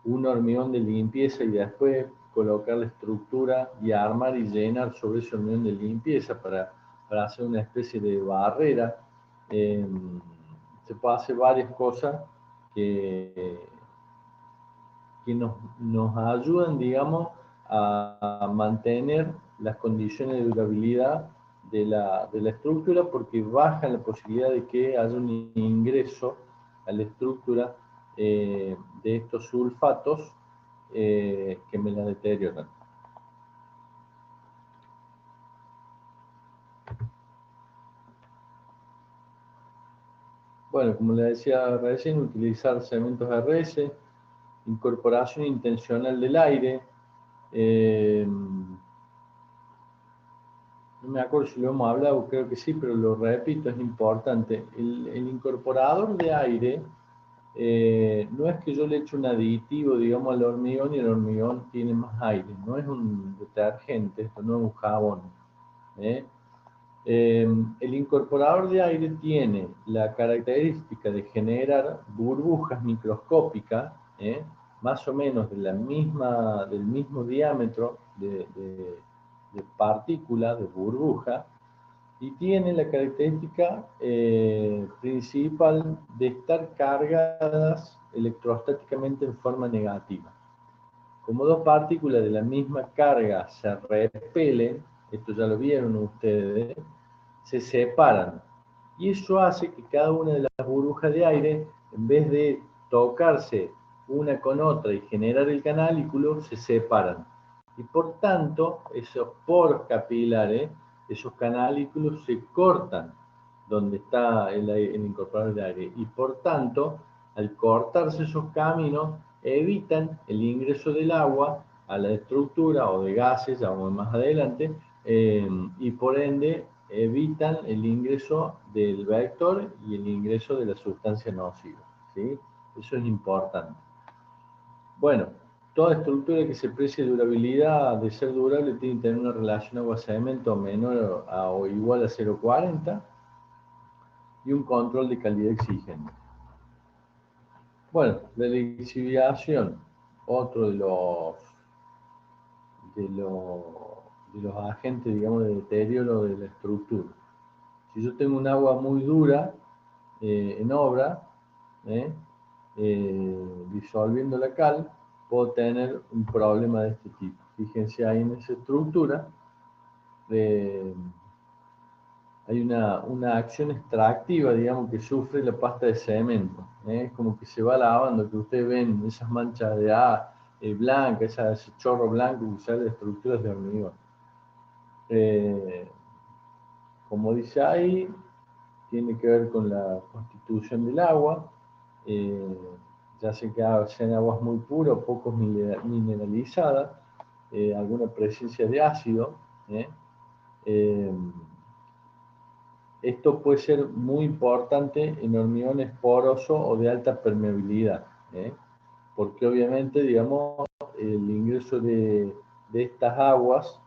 Speaker 1: un hormigón de limpieza y después colocar la estructura y armar y llenar sobre ese hormigón de limpieza para hacer una especie de barrera. Se puede hacer varias cosas que nos ayudan, digamos, a mantener las condiciones de durabilidad de la estructura, porque bajan la posibilidad de que haya un ingreso a la estructura de estos sulfatos que me la deterioran. Bueno, como les decía recién, utilizar cementos RS, incorporación intencional del aire. no me acuerdo si lo hemos hablado, creo que sí, pero lo repito, es importante. El incorporador de aire, no es que yo le eche un aditivo, digamos, al hormigón y el hormigón tiene más aire. No es un detergente, esto no es un jabón. ¿eh? El incorporador de aire tiene la característica de generar burbujas microscópicas, más o menos de del mismo diámetro de partícula, de burbuja, y tiene la característica principal de estar cargadas electrostáticamente en forma negativa. Como dos partículas de la misma carga se repelen, esto ya lo vieron ustedes, se separan. Y eso hace que cada una de las burbujas de aire, en vez de tocarse una con otra y generar el canalículo, se separan. Y por tanto, esos poros capilares, esos canalículos se cortan donde está el incorporador de aire. Y por tanto, al cortarse esos caminos, evitan el ingreso del agua a la estructura o de gases, ya vamos más adelante, y por ende evitan el ingreso del vector y el ingreso de la sustancia nociva. ¿Sí? Eso es importante. Bueno, toda estructura que se precie de durabilidad, de ser durable, tiene que tener una relación agua-cemento menor o igual a 0,40 y un control de calidad exigente. Bueno, la lixiviación, otro de los agentes, digamos, de deterioro de la estructura. Si yo tengo un agua muy dura en obra, disolviendo la cal, puedo tener un problema de este tipo. Fíjense ahí en esa estructura, hay una acción extractiva, digamos, que sufre la pasta de cemento. Es como que se va lavando, que ustedes ven esas manchas de blanca, ese chorro blanco que sale de estructuras de hormigón. Como dice ahí, tiene que ver con la constitución del agua, ya sea que sean aguas muy puras o poco mineralizadas, alguna presencia de ácido. Esto puede ser muy importante en hormigones porosos o de alta permeabilidad, porque obviamente, digamos, el ingreso de estas aguas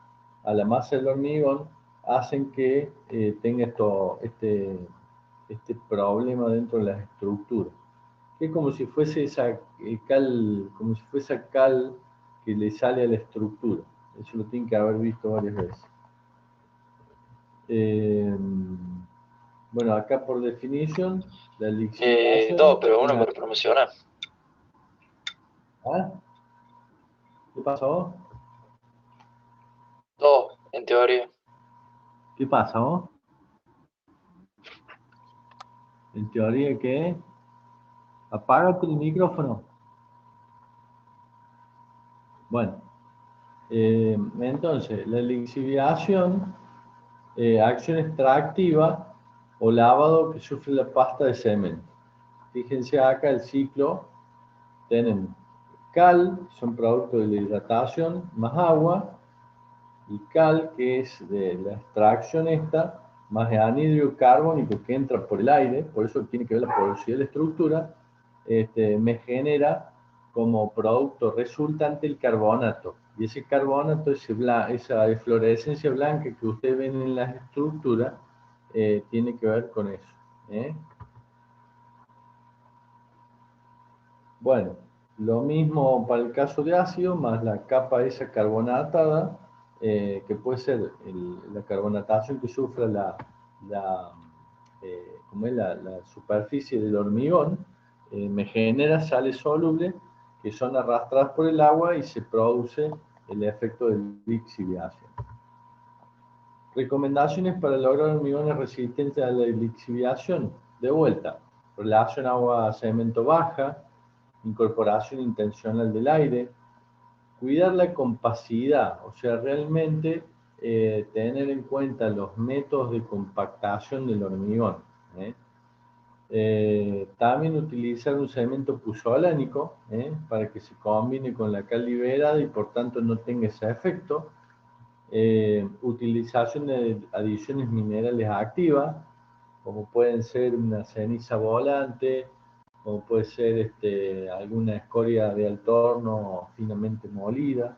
Speaker 1: a la masa del hormigón hacen que tenga este problema dentro de las estructuras, que es como si fuese esa cal que le sale a la estructura. Eso lo tienen que haber visto varias veces. Bueno, acá por definición, la lixiviación...
Speaker 5: No, pero uno por promocionar.
Speaker 1: ¿Ah? ¿Qué pasó?
Speaker 5: Dos, en teoría.
Speaker 1: ¿Qué pasa vos? En teoría, ¿qué? Apágate el micrófono. Bueno, entonces, la lixiviación, acción extractiva o lavado que sufre la pasta de cemento. Fíjense acá el ciclo, tenemos cal, son productos de la hidratación, más agua, y cal, que es de la extracción esta, más el anhidro carbónico que entra por el aire, por eso tiene que ver la porosidad de la estructura, me genera como producto resultante el carbonato. Y ese carbonato, esa eflorescencia blanca que ustedes ven en las estructuras, tiene que ver con eso. Bueno, lo mismo para el caso de ácido, más la capa esa carbonatada, que puede ser la carbonatación que sufre como es la superficie del hormigón, me genera sales solubles que son arrastradas por el agua y se produce el efecto de lixiviación. Recomendaciones para lograr hormigones resistentes a la lixiviación. De vuelta, relación agua-cemento baja, incorporación intencional del aire, cuidar la compacidad, o sea, realmente tener en cuenta los métodos de compactación del hormigón. También utilizar un cemento puzolánico para que se combine con la cal liberada y por tanto no tenga ese efecto. Utilización de adiciones minerales activas, como pueden ser una ceniza volante, como puede ser alguna escoria de altorno finamente molida,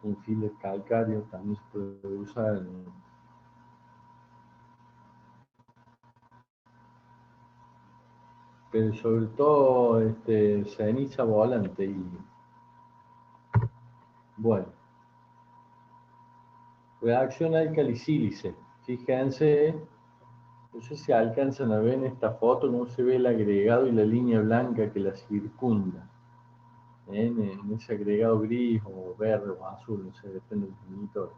Speaker 1: un filler calcáreo también se puede usar. Pero sobre todo ceniza volante y bueno, reacción álcali-sílice. Fíjense, no sé si alcanzan a ver en esta foto cómo se ve el agregado y la línea blanca que la circunda. En ese agregado gris o verde o azul, no sé, depende del monitor.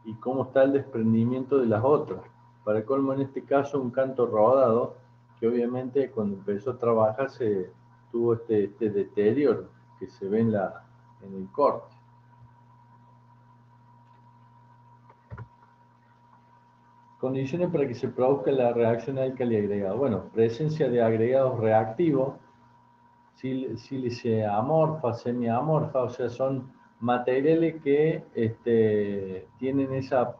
Speaker 1: Y cómo está el desprendimiento de las otras. Para colmo, en este caso, un canto rodado, que obviamente cuando empezó a trabajar se tuvo este deterioro que se ve en el corte. Condiciones para que se produzca la reacción álcali agregado. Bueno, presencia de agregados reactivos, sílice amorfa, semiamorfa, o sea, son materiales que tienen esa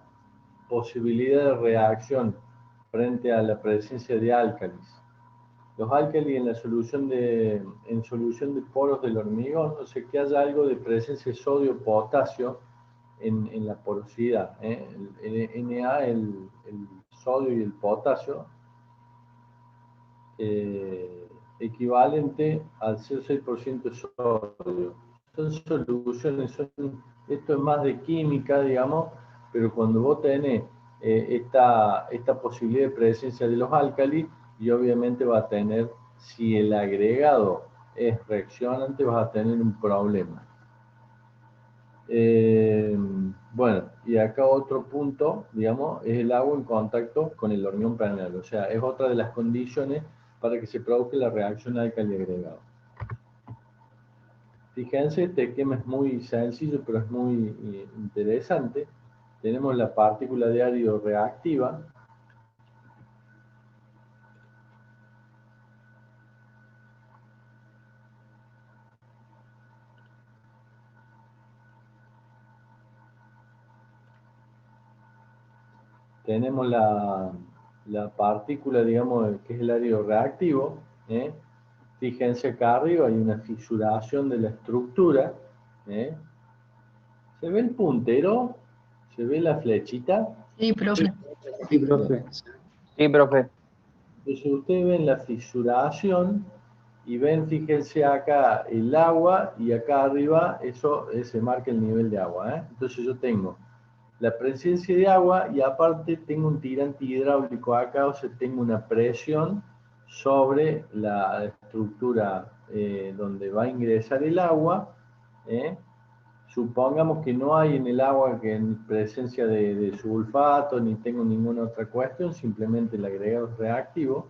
Speaker 1: posibilidad de reacción frente a la presencia de álcalis. Los álcalis en solución de poros del hormigón, o sea que haya algo de presencia de sodio-potasio en la porosidad. El Na, el sodio y el potasio, equivalente al 0,6% de sodio. Son soluciones, esto es más de química, digamos, pero cuando vos tenés esta posibilidad de presencia de los álcalis, y obviamente va a tener, si el agregado es reaccionante, vas a tener un problema. Bueno, y acá otro punto, digamos, es el agua en contacto con el hormigón permeable, o sea, es otra de las condiciones para que se produzca la reacción álcali agregado. Fíjense, este esquema es muy sencillo, pero es muy interesante. Tenemos la partícula de árido reactiva. Tenemos la partícula, digamos, que es el árido reactivo. Fíjense acá arriba hay una fisuración de la estructura. ¿Se ve el puntero? ¿Se ve la flechita?
Speaker 2: Sí, profe.
Speaker 6: Sí, profe.
Speaker 5: Sí, profe.
Speaker 1: Entonces ustedes ven la fisuración y ven, fíjense acá el agua y acá arriba eso se marca el nivel de agua. Entonces yo tengo la presencia de agua y aparte tengo un tirante hidráulico acá, o sea, tengo una presión sobre la estructura donde va a ingresar el agua. Supongamos que no hay en el agua que en presencia de sulfato, ni tengo ninguna otra cuestión, simplemente el agregado es reactivo.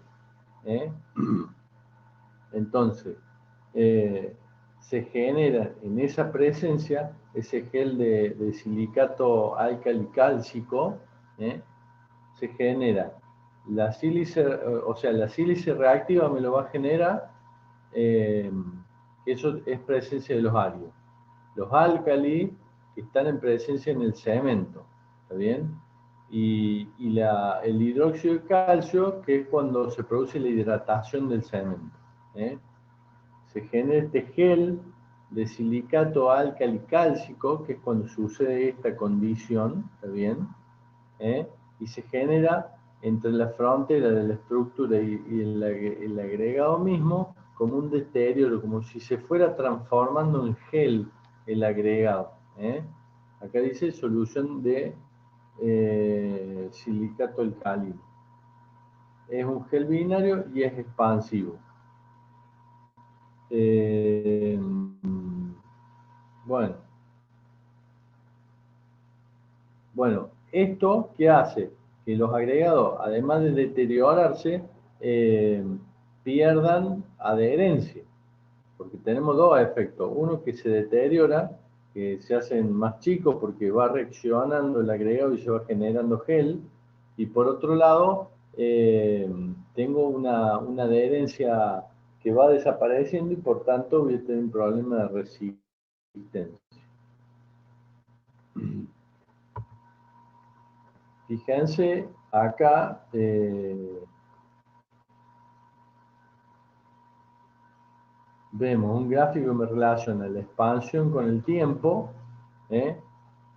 Speaker 1: Entonces, se genera en esa presencia ese gel de silicato álcali-cálcico, se genera la sílice, o sea, la sílice reactiva me lo va a generar, eso es presencia de los áridos. Los álcalis que están en presencia en el cemento, ¿está bien? Y el hidróxido de calcio, que es cuando se produce la hidratación del cemento. Se genera este gel de silicato álcali-cálcico, que es cuando sucede esta condición, ¿está bien? Y se genera entre la frontera de la estructura y el agregado mismo como un deterioro, como si se fuera transformando en gel el agregado. Acá dice solución de silicato alcalino. Es un gel binario y es expansivo. Bueno, ¿esto qué hace? Que los agregados, además de deteriorarse, pierdan adherencia. Porque tenemos dos efectos. Uno, que se deteriora, que se hacen más chicos porque va reaccionando el agregado y se va generando gel. Y por otro lado, tengo una adherencia que va desapareciendo y por tanto voy a tener un problema de resistencia. Fíjense acá, vemos un gráfico que me relaciona la expansión con el tiempo, ¿eh?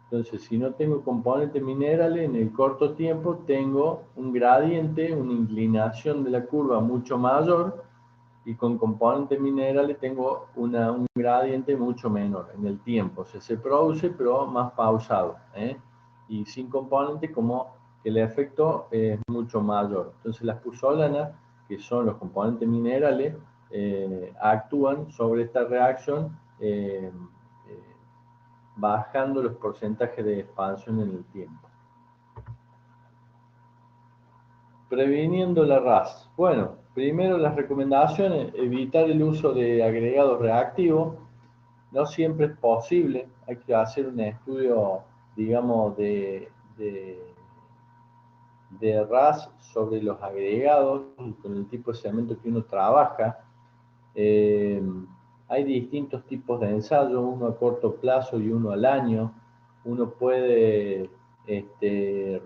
Speaker 1: Entonces, si no tengo componentes minerales, en el corto tiempo tengo un gradiente, una inclinación de la curva mucho mayor, y con componentes minerales tengo un gradiente mucho menor en el tiempo. O sea, se produce, pero más pausado, ¿eh? Y sin componentes, como que el efecto es mucho mayor. Entonces, las puzolanas, que son los componentes minerales, actúan sobre esta reacción bajando los porcentajes de expansión en el tiempo. Previniendo la RAS. Bueno, primero las recomendaciones: evitar el uso de agregados reactivos. No siempre es posible, hay que hacer un estudio, digamos, de RAS sobre los agregados y con el tipo de cemento que uno trabaja. Hay distintos tipos de ensayos, uno a corto plazo y uno al año. Uno puede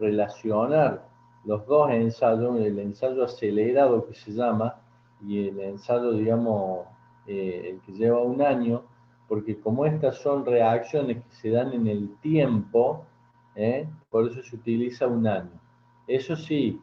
Speaker 1: relacionar los dos ensayos, el ensayo acelerado que se llama, y el ensayo, digamos, el que lleva un año, porque como estas son reacciones que se dan en el tiempo, por eso se utiliza un año. Eso sí,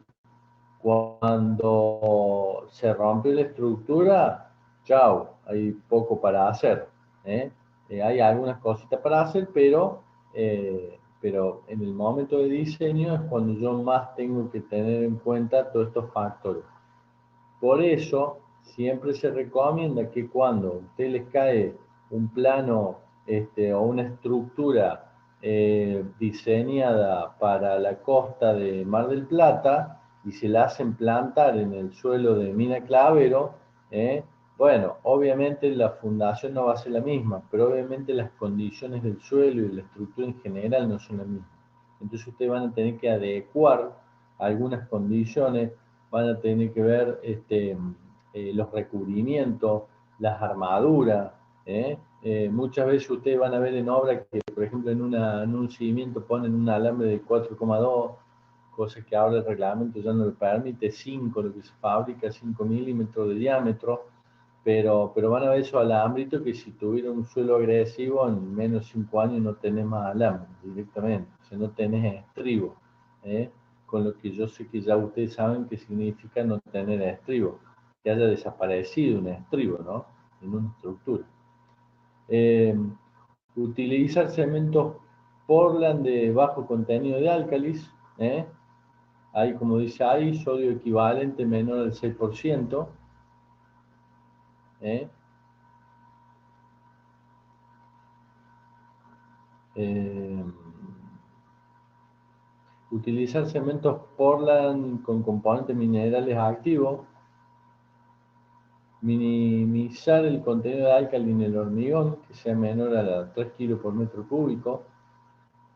Speaker 1: cuando se rompe la estructura, chao, hay poco para hacer, ¿eh? Hay algunas cositas para hacer, pero en el momento de diseño es cuando yo más tengo que tener en cuenta todos estos factores. Por eso, siempre se recomienda que cuando a usted les cae un plano o una estructura diseñada para la costa de Mar del Plata y se la hacen plantar en el suelo de Mina Clavero, bueno, obviamente la fundación no va a ser la misma, pero obviamente las condiciones del suelo y la estructura en general no son las mismas. Entonces ustedes van a tener que adecuar algunas condiciones, van a tener que ver los recubrimientos, las armaduras. Muchas veces ustedes van a ver en obra que, por ejemplo, en un cimiento ponen un alambre de 4,2, cosa que ahora el reglamento ya no lo permite, 5, lo que se fabrica, 5 milímetros de diámetro, pero van a ver esos alambritos que si tuviera un suelo agresivo, en menos de 5 años no tenés más alambre directamente, o sea, no tenés estribo, con lo que yo sé que ya ustedes saben qué significa no tener estribo, que haya desaparecido un estribo, ¿no? En una estructura. Utilizar cementos Portland de bajo contenido de álcalis, hay, como dice ahí, sodio equivalente menor al 6%, ¿eh? Utilizar cementos Portland con componentes minerales activos, minimizar el contenido de álcali en el hormigón, que sea menor a 3 kilos por metro cúbico,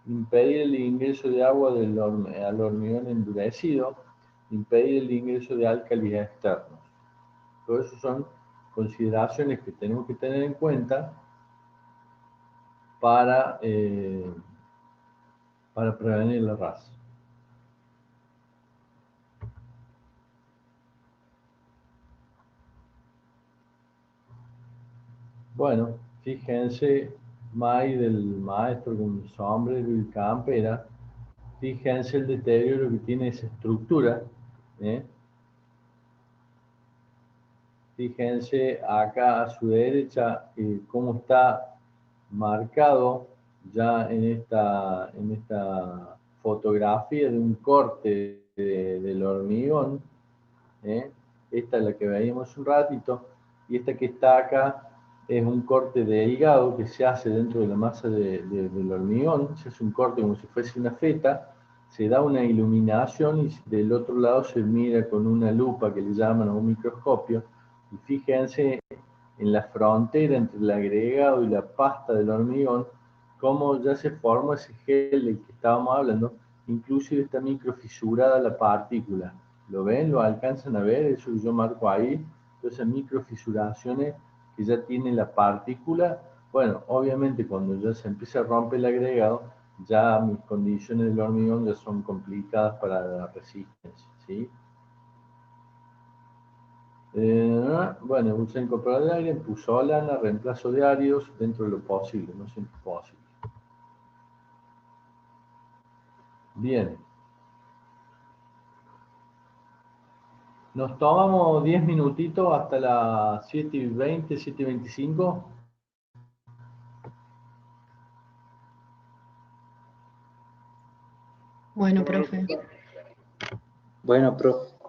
Speaker 1: impedir el ingreso de agua al hormigón endurecido, impedir el ingreso de álcalis externos. Todo eso son consideraciones que tenemos que tener en cuenta para prevenir la RAS. Bueno, fíjense, May del maestro con sombrero y campera, fíjense el deterioro que tiene esa estructura, ¿eh? Fíjense acá a su derecha cómo está marcado ya en esta fotografía de un corte del hormigón, ¿eh? Esta es la que veíamos un ratito, y esta que está acá es un corte delgado que se hace dentro de la masa del hormigón. Se hace un corte como si fuese una feta, se da una iluminación y del otro lado se mira con una lupa que le llaman, a un microscopio, y fíjense en la frontera entre el agregado y la pasta del hormigón, cómo ya se forma ese gel del que estábamos hablando, inclusive está microfisurada la partícula. ¿Lo ven? ¿Lo alcanzan a ver? Eso que yo marco ahí, todas esas microfisuraciones que ya tiene la partícula. Bueno, obviamente cuando ya se empieza a romper el agregado, ya mis condiciones del hormigón ya son complicadas para la resistencia, ¿sí? Bueno, usa incorporar el aire, puzolana, reemplazo de áridos dentro de lo posible, no siempre posible. Bien. Nos tomamos 10 minutitos hasta las 7:20, 7:25.
Speaker 2: Bueno, profe.
Speaker 5: Bueno, profe.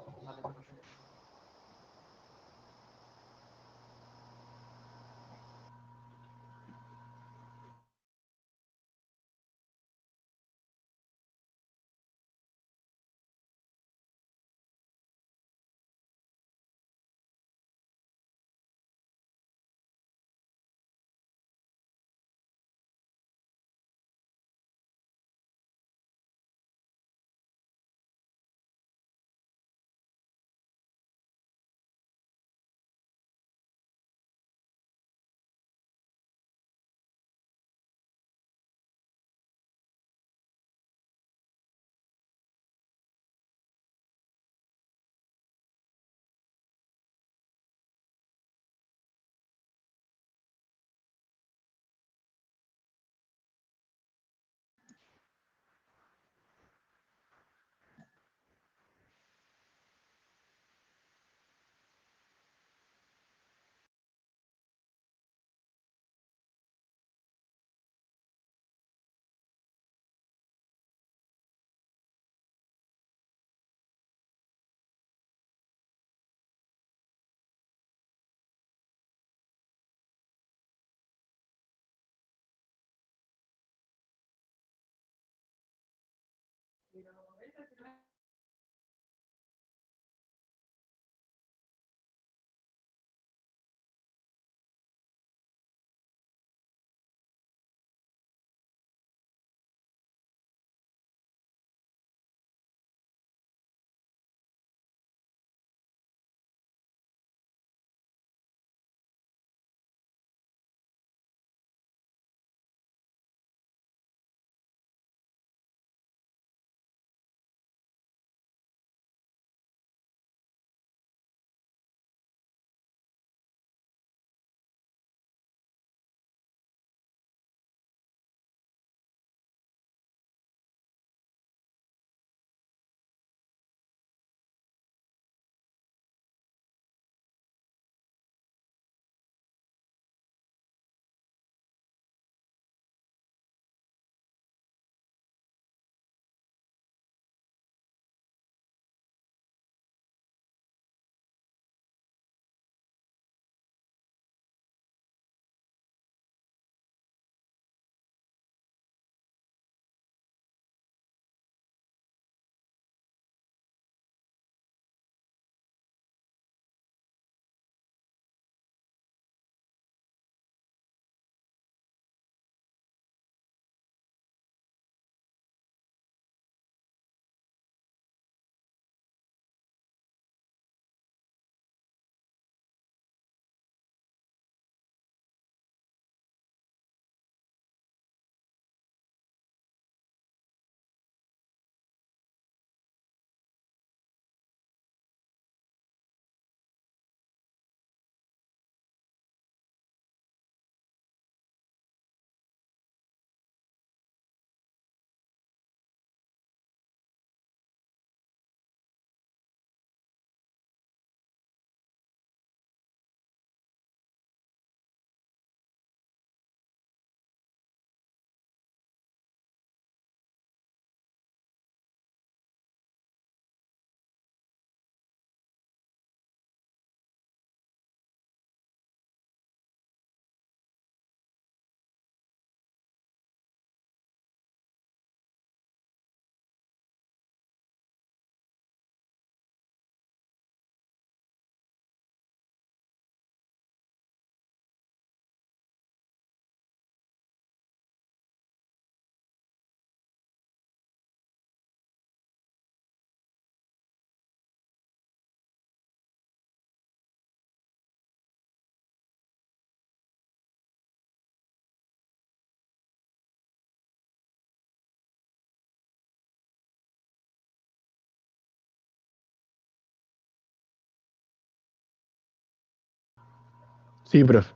Speaker 4: Sí, profe.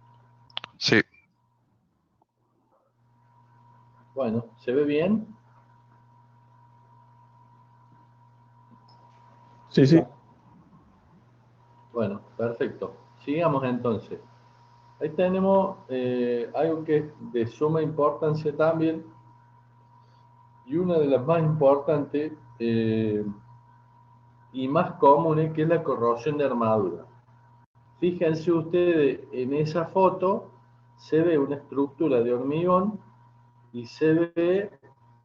Speaker 6: Sí,
Speaker 1: Bueno, ¿se ve bien?
Speaker 4: Sí, sí.
Speaker 1: Bueno, perfecto. Sigamos entonces. Ahí tenemos algo que es de suma importancia también, y una de las más importantes y más comunes, que es la corrosión de armadura. Fíjense ustedes, en esa foto se ve una estructura de hormigón y se ve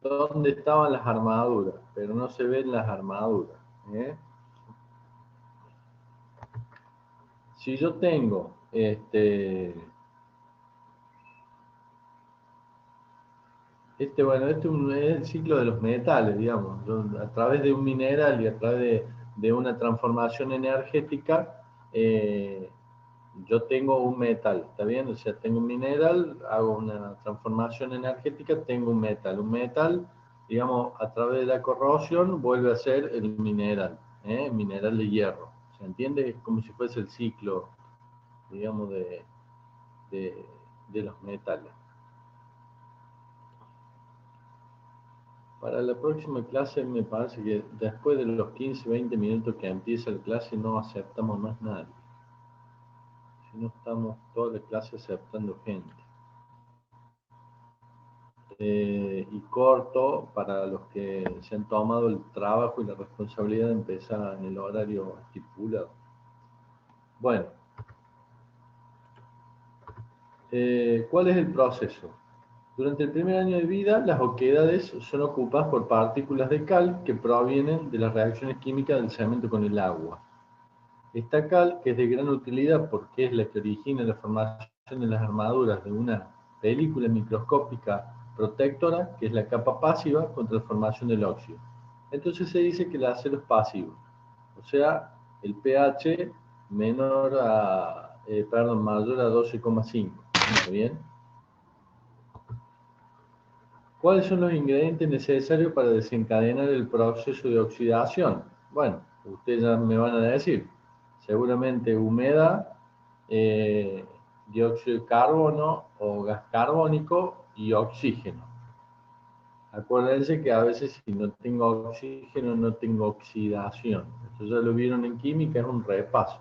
Speaker 1: dónde estaban las armaduras, pero no se ven las armaduras. ¿Eh? Si yo tengo bueno, este es el ciclo de los metales, digamos. A través de un mineral y a través de una transformación energética, yo tengo un metal, ¿está bien? O sea, tengo un mineral, hago una transformación energética, tengo un metal. Un metal, digamos, a través de la corrosión vuelve a ser el mineral, mineral de hierro. ¿Se entiende? Es como si fuese el ciclo, digamos, de, de los metales. Para la próxima clase me parece que después de los 15-20 minutos que empieza la clase no aceptamos más nadie. Si no estamos toda la clase aceptando gente. Y corto para los que se han tomado el trabajo y la responsabilidad de empezar en el horario estipulado. Bueno, ¿cuál es el proceso? Durante el primer año de vida, las oquedades son ocupadas por partículas de cal que provienen de las reacciones químicas del cemento con el agua. Esta cal, que es de gran utilidad porque es la que origina la formación de las armaduras de una película microscópica protectora, que es la capa pasiva contra la formación del óxido. Entonces se dice que el acero es pasivo, o sea, el pH mayor a 12,5. ¿Está bien? ¿Cuáles son los ingredientes necesarios para desencadenar el proceso de oxidación? Bueno, ustedes ya me van a decir. Seguramente humedad, dióxido de carbono o gas carbónico y oxígeno. Acuérdense que a veces si no tengo oxígeno no tengo oxidación. Esto ya lo vieron en química, es un repaso.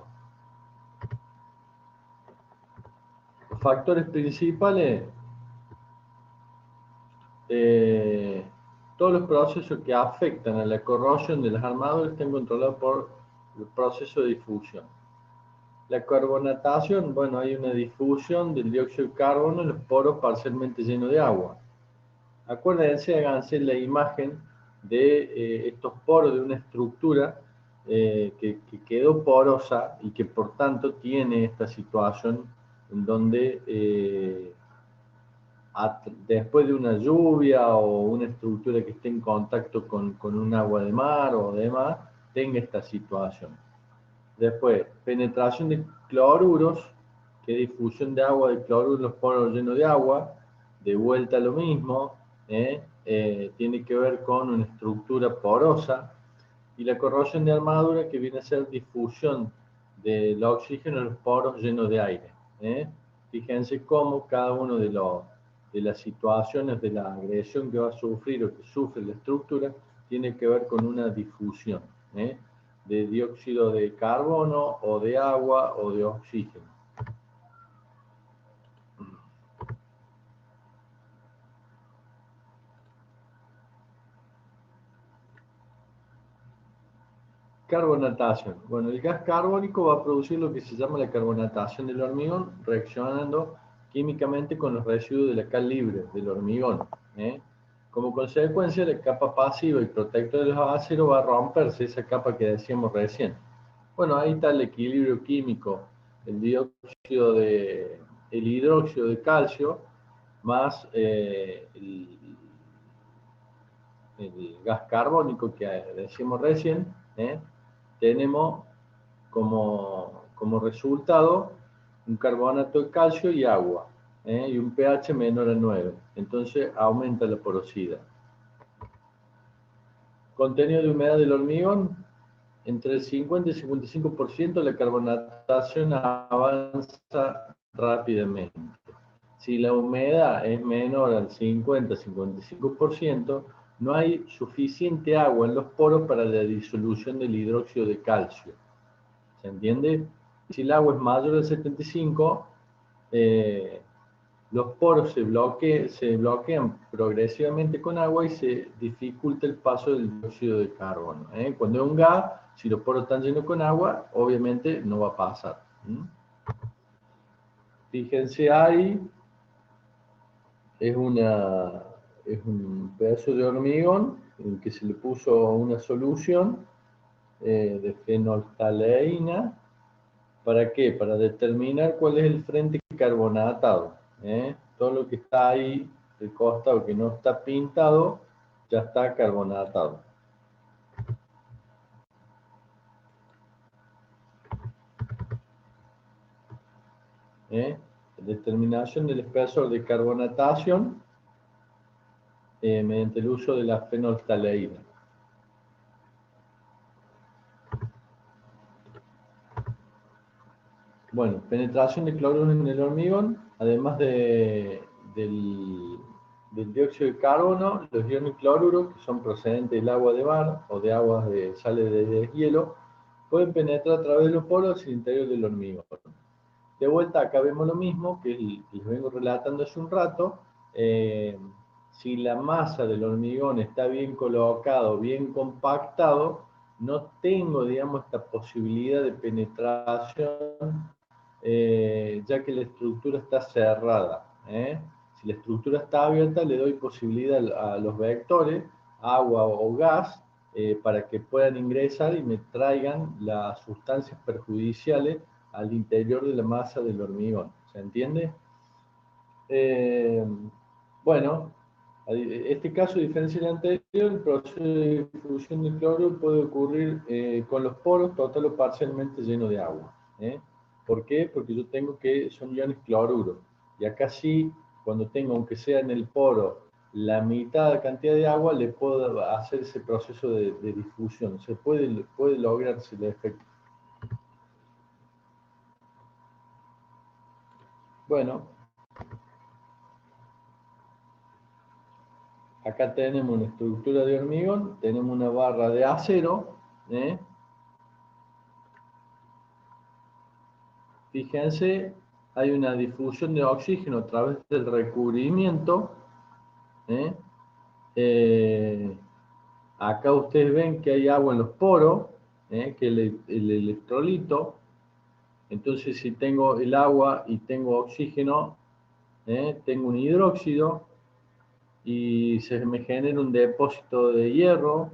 Speaker 1: Los factores principales, todos los procesos que afectan a la corrosión de las armaduras están controlados por el proceso de difusión. La carbonatación, bueno, hay una difusión del dióxido de carbono en los poros parcialmente llenos de agua. Acuérdense, háganse la imagen de estos poros de una estructura que quedó porosa y que por tanto tiene esta situación en donde después de una lluvia o una estructura que esté en contacto con un agua de mar o demás, tenga esta situación. Después, penetración de cloruros, que difusión de agua de cloruro en los poros llenos de agua, de vuelta a lo mismo, tiene que ver con una estructura porosa, y la corrosión de armadura, que viene a ser difusión del oxígeno en los poros llenos de aire. Fíjense cómo cada uno de las situaciones de la agresión que va a sufrir o que sufre la estructura tiene que ver con una difusión de dióxido de carbono o de agua o de oxígeno. Carbonatación. Bueno, el gas carbónico va a producir lo que se llama la carbonatación del hormigón, reaccionando químicamente con los residuos de la cal libre del hormigón. Como consecuencia, la capa pasiva y protectora de los aceros va a romperse, esa capa que decíamos recién. Bueno, ahí está el equilibrio químico, el hidróxido de calcio más el gas carbónico que decíamos recién, tenemos como resultado un carbonato de calcio y agua, y un pH menor a 9. Entonces aumenta la porosidad. Contenido de humedad del hormigón, entre el 50 y el 55%, la carbonatación avanza rápidamente. Si la humedad es menor al 50-55%, no hay suficiente agua en los poros para la disolución del hidróxido de calcio. ¿Se entiende? Si el agua es mayor al 75%, los poros se bloquean progresivamente con agua y se dificulta el paso del dióxido de carbono. Cuando es un gas, si los poros están llenos con agua, obviamente no va a pasar. Fíjense ahí, es un pedazo de hormigón en que se le puso una solución de fenolftaleína. ¿Para qué? Para determinar cuál es el frente carbonatado. Todo lo que está ahí del costado que no está pintado, ya está carbonatado. Determinación del espesor de carbonatación mediante el uso de la fenolftaleína. Bueno, penetración de cloruro en el hormigón, además del dióxido de carbono, los iones cloruro, que son procedentes del agua de mar o de aguas de sales de deshielo, pueden penetrar a través de los poros al interior del hormigón. De vuelta, acá vemos lo mismo que les vengo relatando hace un rato. Si la masa del hormigón está bien colocado, bien compactado, no tengo, digamos, esta posibilidad de penetración, ya que la estructura está cerrada. Si la estructura está abierta, le doy posibilidad a los vectores, agua o gas, para que puedan ingresar y me traigan las sustancias perjudiciales al interior de la masa del hormigón. ¿Se entiende? Bueno, este caso, a diferencia del anterior, el proceso de difusión del cloro puede ocurrir con los poros total o parcialmente llenos de agua. ¿Por qué? Porque yo tengo que son iones cloruro. Y acá sí, cuando tengo, aunque sea en el poro, la mitad de la cantidad de agua, le puedo hacer ese proceso de difusión. Se puede lograrse el efecto. Bueno, acá tenemos una estructura de hormigón, tenemos una barra de acero. Fíjense, hay una difusión de oxígeno a través del recubrimiento. Acá ustedes ven que hay agua en los poros, que el electrolito. Entonces, si tengo el agua y tengo oxígeno, tengo un hidróxido y se me genera un depósito de hierro.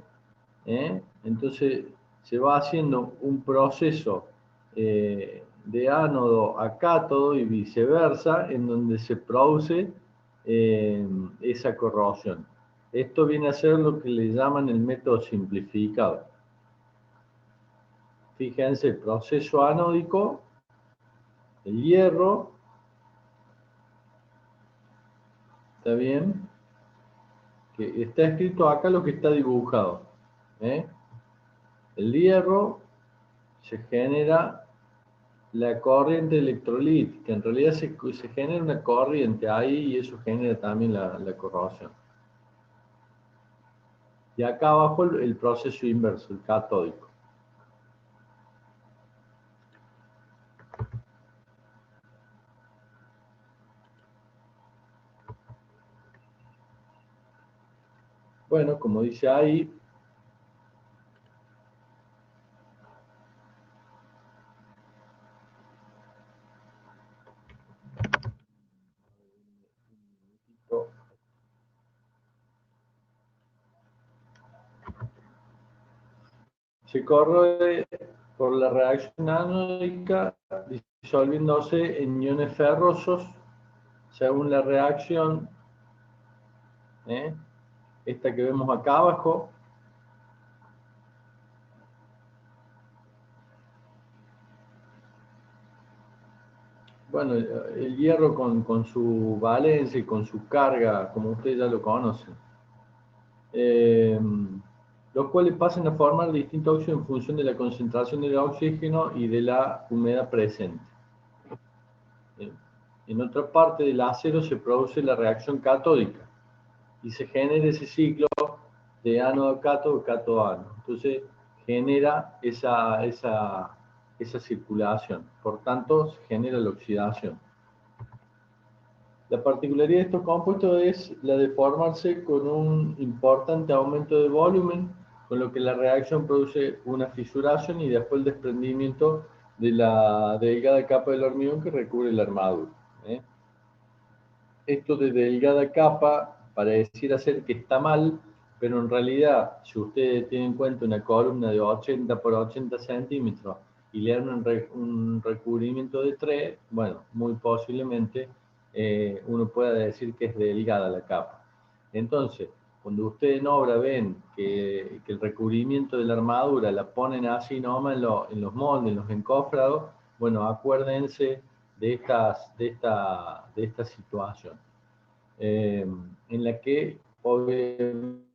Speaker 1: Entonces, se va haciendo un proceso de ánodo a cátodo y viceversa, en donde se produce esa corrosión. Esto viene a ser lo que le llaman el método simplificado. Fíjense, el proceso anódico, el hierro, ¿está bien? Que está escrito acá lo que está dibujado. El hierro se genera la corriente electrolítica. En realidad se genera una corriente ahí y eso genera también la corrosión. Y acá abajo el proceso inverso, el catódico. Bueno, como dice ahí, se corre por la reacción anódica disolviéndose en iones ferrosos según la reacción, esta que vemos acá abajo. Bueno, el hierro con su valencia y con su carga, como ustedes ya lo conocen, los cuales pasan a formar distintos óxidos en función de la concentración del oxígeno y de la humedad presente. en otra parte del acero se produce la reacción catódica y se genera ese ciclo de ánodo cátodo, cátodo ánodo. Entonces genera esa circulación, por tanto se genera la oxidación. La particularidad de estos compuestos es la de formarse con un importante aumento de volumen, con lo que la reacción produce una fisuración y después el desprendimiento de la delgada capa del hormigón que recubre la armadura. Esto de delgada capa pareciera ser que está mal, pero en realidad, si ustedes tienen en cuenta una columna de 80 por 80 centímetros y le dan un recubrimiento de 3, bueno, muy posiblemente uno pueda decir que es delgada la capa. Entonces, cuando ustedes en obra ven que el recubrimiento de la armadura la ponen así nomás en los moldes, en los encofrados, bueno, acuérdense de esta situación, en la que obviamente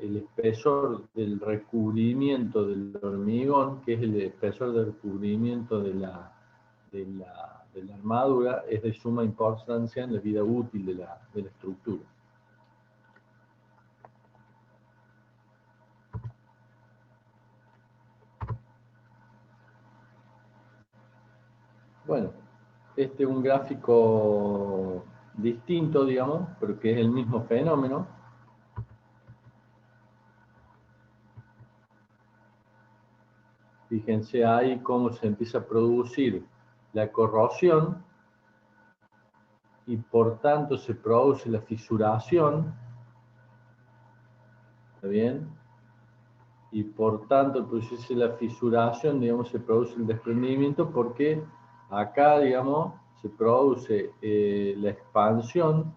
Speaker 1: el espesor del recubrimiento del hormigón, que es el espesor del recubrimiento de la armadura, es de suma importancia en la vida útil de la estructura. Bueno, este es un gráfico distinto, digamos, pero que es el mismo fenómeno. Fíjense ahí cómo se empieza a producir la corrosión y por tanto se produce la fisuración. ¿Está bien? Y por tanto, al producirse la fisuración, digamos, se produce el desprendimiento porque acá, digamos, se produce la expansión,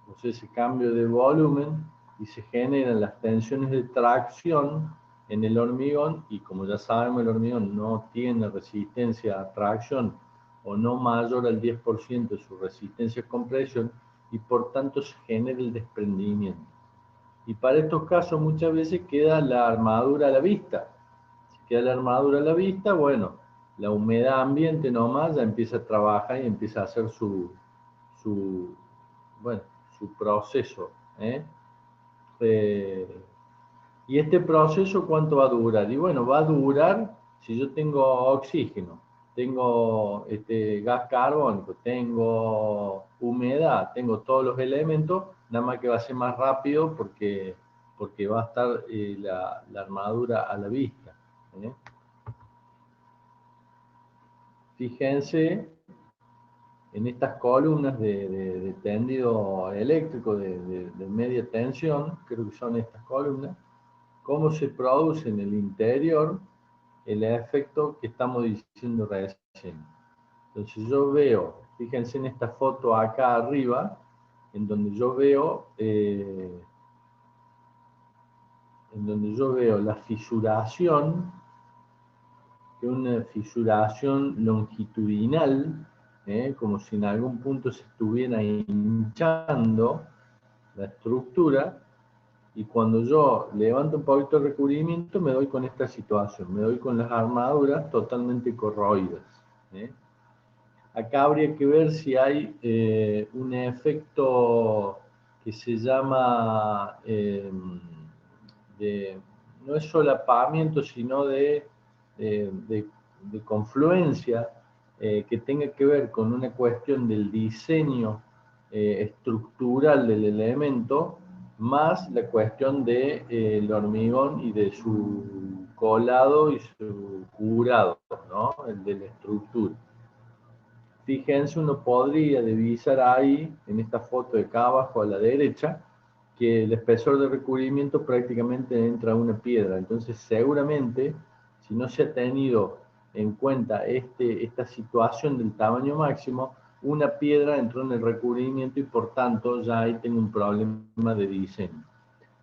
Speaker 1: o sea, ese cambio de volumen, y se generan las tensiones de tracción en el hormigón, y como ya sabemos, el hormigón no tiene resistencia a tracción o no mayor al 10% de su resistencia a compresión, y por tanto se genera el desprendimiento. Y para estos casos muchas veces queda la armadura a la vista. Si queda la armadura a la vista, bueno, la humedad ambiente nomás ya empieza a trabajar y empieza a hacer su proceso. ¿Y este proceso cuánto va a durar? Y bueno, va a durar si yo tengo oxígeno, tengo gas carbónico, tengo humedad, tengo todos los elementos, nada más que va a ser más rápido porque va a estar la armadura a la vista. Fíjense en estas columnas de tendido eléctrico de media tensión, creo que son estas columnas, cómo se produce en el interior el efecto que estamos diciendo recién. Entonces yo veo, fíjense en esta foto acá arriba, en donde yo veo la fisuración, que es una fisuración longitudinal, como si en algún punto se estuviera hinchando la estructura, y cuando yo levanto un poquito el recubrimiento me doy con esta situación, me doy con las armaduras totalmente corroídas. Acá habría que ver si hay un efecto que se llama no es solapamiento, sino de confluencia, que tenga que ver con una cuestión del diseño estructural del elemento, más la cuestión del hormigón y de su colado y su curado, ¿no? El de la estructura. Fíjense, uno podría divisar ahí, en esta foto de acá abajo a la derecha, que el espesor de recubrimiento prácticamente entra a una piedra. Entonces, seguramente, si no se ha tenido en cuenta esta situación del tamaño máximo, una piedra entró en el recubrimiento y por tanto ya ahí tengo un problema de diseño.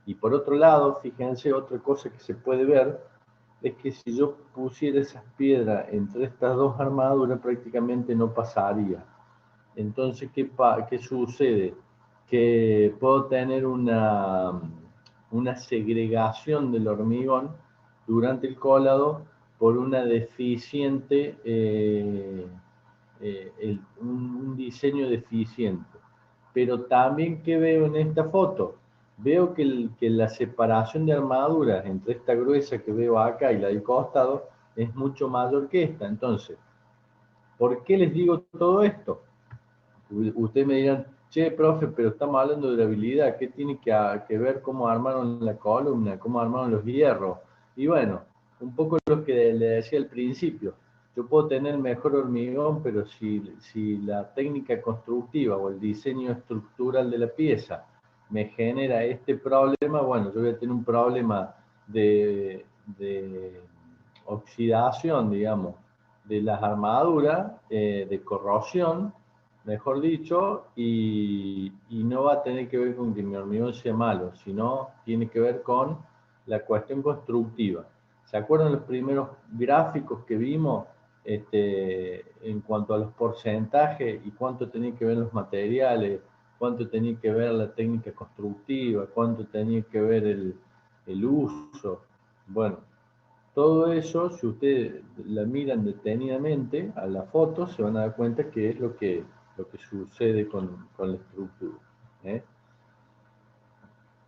Speaker 1: Y por otro lado, fíjense, otra cosa que se puede ver es que si yo pusiera esas piedras entre estas dos armaduras prácticamente no pasaría. Entonces, ¿qué sucede? Que puedo tener una segregación del hormigón durante el colado por una deficiente un diseño deficiente. Pero también, ¿qué veo en esta foto? Veo que la separación de armaduras entre esta gruesa que veo acá y la del costado es mucho mayor que esta. Entonces, ¿por qué les digo todo esto? Ustedes me dirán, che, profe, pero estamos hablando de durabilidad, ¿qué tiene que ver cómo armaron la columna, cómo armaron los hierros? Y bueno, un poco lo que le decía al principio, yo puedo tener mejor hormigón, pero si la técnica constructiva o el diseño estructural de la pieza me genera este problema, bueno, yo voy a tener un problema de oxidación, digamos, de las armaduras, de corrosión, mejor dicho, y no va a tener que ver con que mi hormigón sea malo, sino tiene que ver con la cuestión constructiva. ¿Se acuerdan los primeros gráficos que vimos en cuanto a los porcentajes y cuánto tenía que ver los materiales, cuánto tenía que ver la técnica constructiva, cuánto tenía que ver el uso? Bueno, todo eso, si ustedes la miran detenidamente a la foto, se van a dar cuenta que es lo que sucede con la estructura. ¿eh?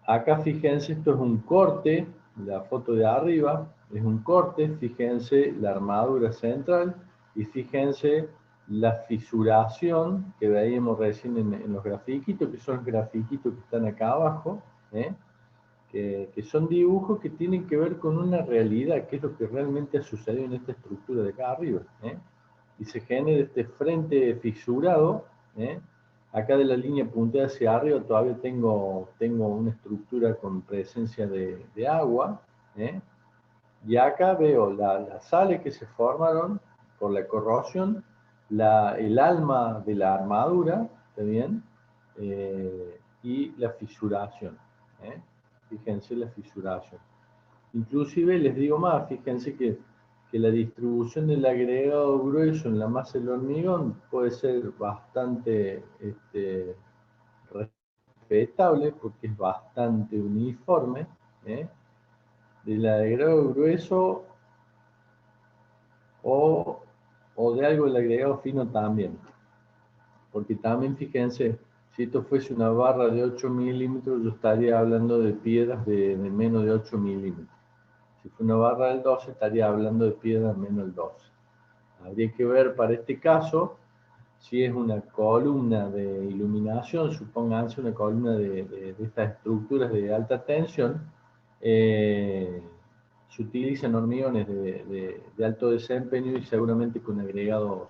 Speaker 1: Acá fíjense, esto es un corte, la foto de arriba es un corte, fíjense la armadura central y fíjense la fisuración que veíamos recién en los grafiquitos, que son los grafiquitos que están acá abajo, que son dibujos que tienen que ver con una realidad, que es lo que realmente ha sucedido en esta estructura de acá arriba. Y se genera este frente fisurado. Acá de la línea punteada hacia arriba todavía tengo una estructura con presencia de agua. Y acá veo las sales que se formaron por la corrosión, el alma de la armadura, ¿está bien? Y la fisuración. Fíjense la fisuración. Inclusive les digo más, fíjense que la distribución del agregado grueso en la masa del hormigón puede ser bastante respetable porque es bastante uniforme. Del agregado grueso o de algo del agregado fino también. Porque también fíjense, si esto fuese una barra de 8 milímetros, yo estaría hablando de piedras de menos de 8 milímetros. Si fuera una barra del 12, estaría hablando de piedras menos del 12. Habría que ver para este caso, si es una columna de iluminación, supónganse una columna de estas estructuras de alta tensión, se utilizan hormigones de alto desempeño y seguramente con agregados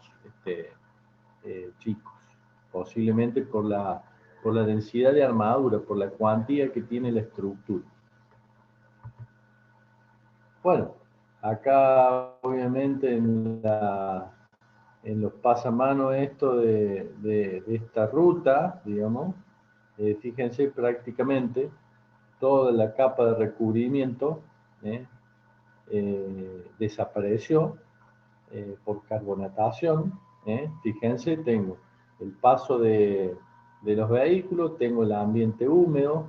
Speaker 1: chicos, posiblemente por la densidad de armadura, por la cuantía que tiene la estructura. Bueno, acá obviamente en los pasamanos esto de esta ruta, digamos, fíjense prácticamente toda la capa de recubrimiento desapareció por carbonatación. Fíjense, tengo el paso de los vehículos, tengo el ambiente húmedo,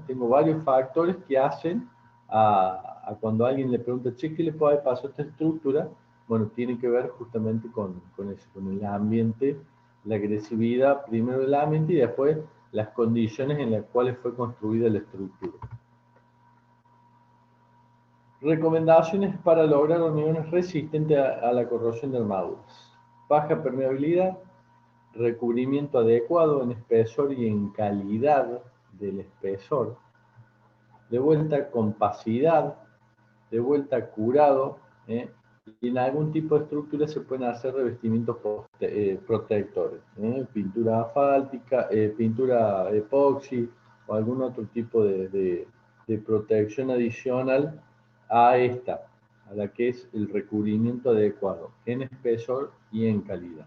Speaker 1: tengo varios factores que hacen a cuando alguien le pregunta, che, ¿qué le puede pasar a esta estructura? Bueno, tiene que ver justamente con eso, con el ambiente, la agresividad primero del ambiente y después las condiciones en las cuales fue construida la estructura. Recomendaciones para lograr hormigones resistentes a la corrosión de armaduras. Baja permeabilidad, recubrimiento adecuado en espesor y en calidad del espesor, de vuelta compacidad, de vuelta curado, y en algún tipo de estructura se pueden hacer revestimientos protectores, pintura asfáltica, pintura epoxi o algún otro tipo de protección adicional a esta, a la que es el recubrimiento adecuado en espesor y en calidad.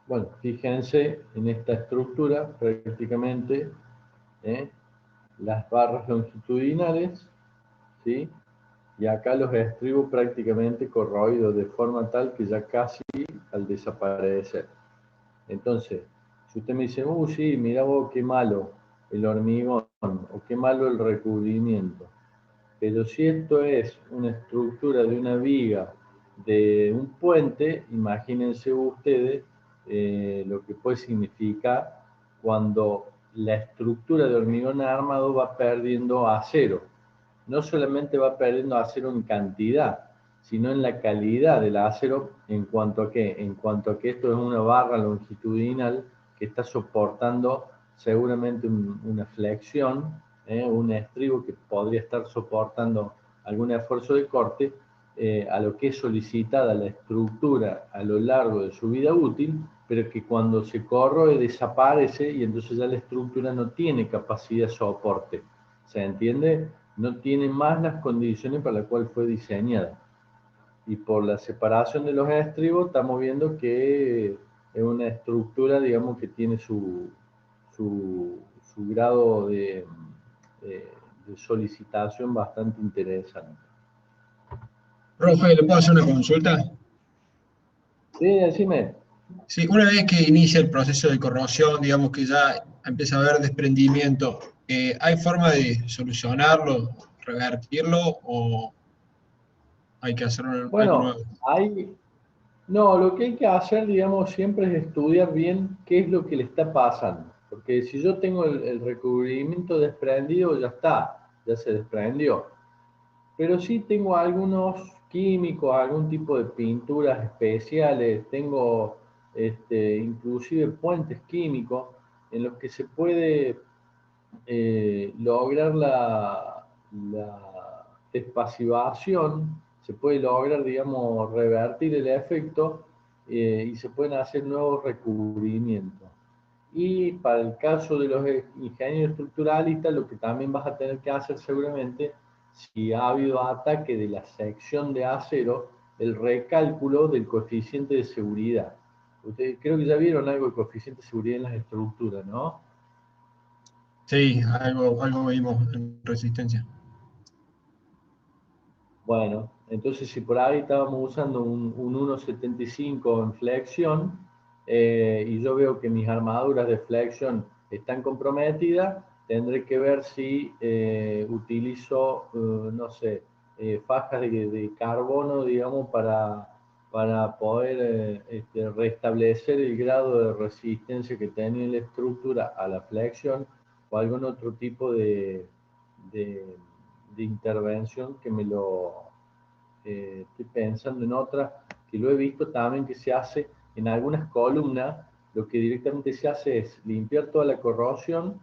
Speaker 1: Bueno, fíjense en esta estructura prácticamente las barras longitudinales, ¿sí? Y acá los estribos prácticamente corroídos de forma tal que ya casi al desaparecer. Entonces, si usted me dice, sí, mira vos qué malo el hormigón o qué malo el recubrimiento, pero si esto es una estructura de una viga de un puente, imagínense ustedes lo que puede significar cuando la estructura de hormigón armado va perdiendo acero. No solamente va perdiendo acero en cantidad, sino en la calidad del acero. ¿En cuanto a qué? En cuanto a que esto es una barra longitudinal que está soportando seguramente una flexión, un estribo que podría estar soportando algún esfuerzo de corte, a lo que es solicitada la estructura a lo largo de su vida útil, pero que cuando se corroe desaparece y entonces ya la estructura no tiene capacidad de soporte. ¿Se entiende? No tiene más las condiciones para las cuales fue diseñada. Y por la separación de los estribos estamos viendo que es una estructura, digamos, que tiene su grado de solicitación bastante interesante.
Speaker 6: Profe, ¿le puedo hacer una consulta?
Speaker 1: Sí, decime.
Speaker 6: Sí, una vez que inicia el proceso de corrosión, digamos que ya empieza a haber desprendimiento, ¿hay forma de solucionarlo, revertirlo o hay que hacer algo
Speaker 1: Bueno,
Speaker 6: nuevo?
Speaker 1: no, lo que hay que hacer, digamos, siempre es estudiar bien qué es lo que le está pasando. Porque si yo tengo el recubrimiento desprendido, ya está, ya se desprendió. Pero sí tengo algunos químicos, algún tipo de pinturas especiales, tengo inclusive puentes químicos en los que se puede lograr la despasivación, se puede lograr, digamos, revertir el efecto y se pueden hacer nuevos recubrimientos. Y para el caso de los ingenieros estructuralistas, lo que también vas a tener que hacer seguramente, si ha habido ataque de la sección de acero, el recálculo del coeficiente de seguridad. Ustedes creo que ya vieron algo de coeficiente de seguridad en las estructuras, ¿no?
Speaker 6: Sí, algo vimos en resistencia.
Speaker 1: Bueno, entonces si por ahí estábamos usando un 1,75 en flexión y yo veo que mis armaduras de flexión están comprometidas, tendré que ver si utilizo, no sé, fajas de carbono, digamos, para poder restablecer el grado de resistencia que tenía la estructura a la flexión o algún otro tipo de de intervención que me lo estoy pensando en otra que lo he visto también que se hace en algunas columnas. Lo que directamente se hace es limpiar toda la corrosión,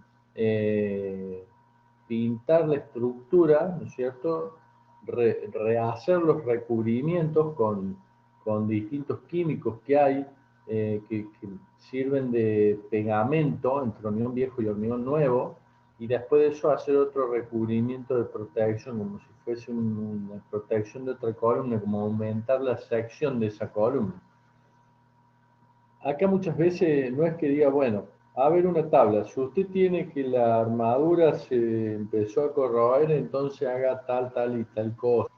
Speaker 1: pintar la estructura, ¿no es cierto? Rehacer los recubrimientos con distintos químicos que hay que sirven de pegamento entre hormigón viejo y hormigón nuevo, y después de eso hacer otro recubrimiento de protección, como si fuese una protección de otra columna, como aumentar la sección de esa columna. Acá muchas veces no es que diga, bueno, a ver una tabla, si usted tiene que la armadura se empezó a corroer, entonces haga tal, tal y tal cosa.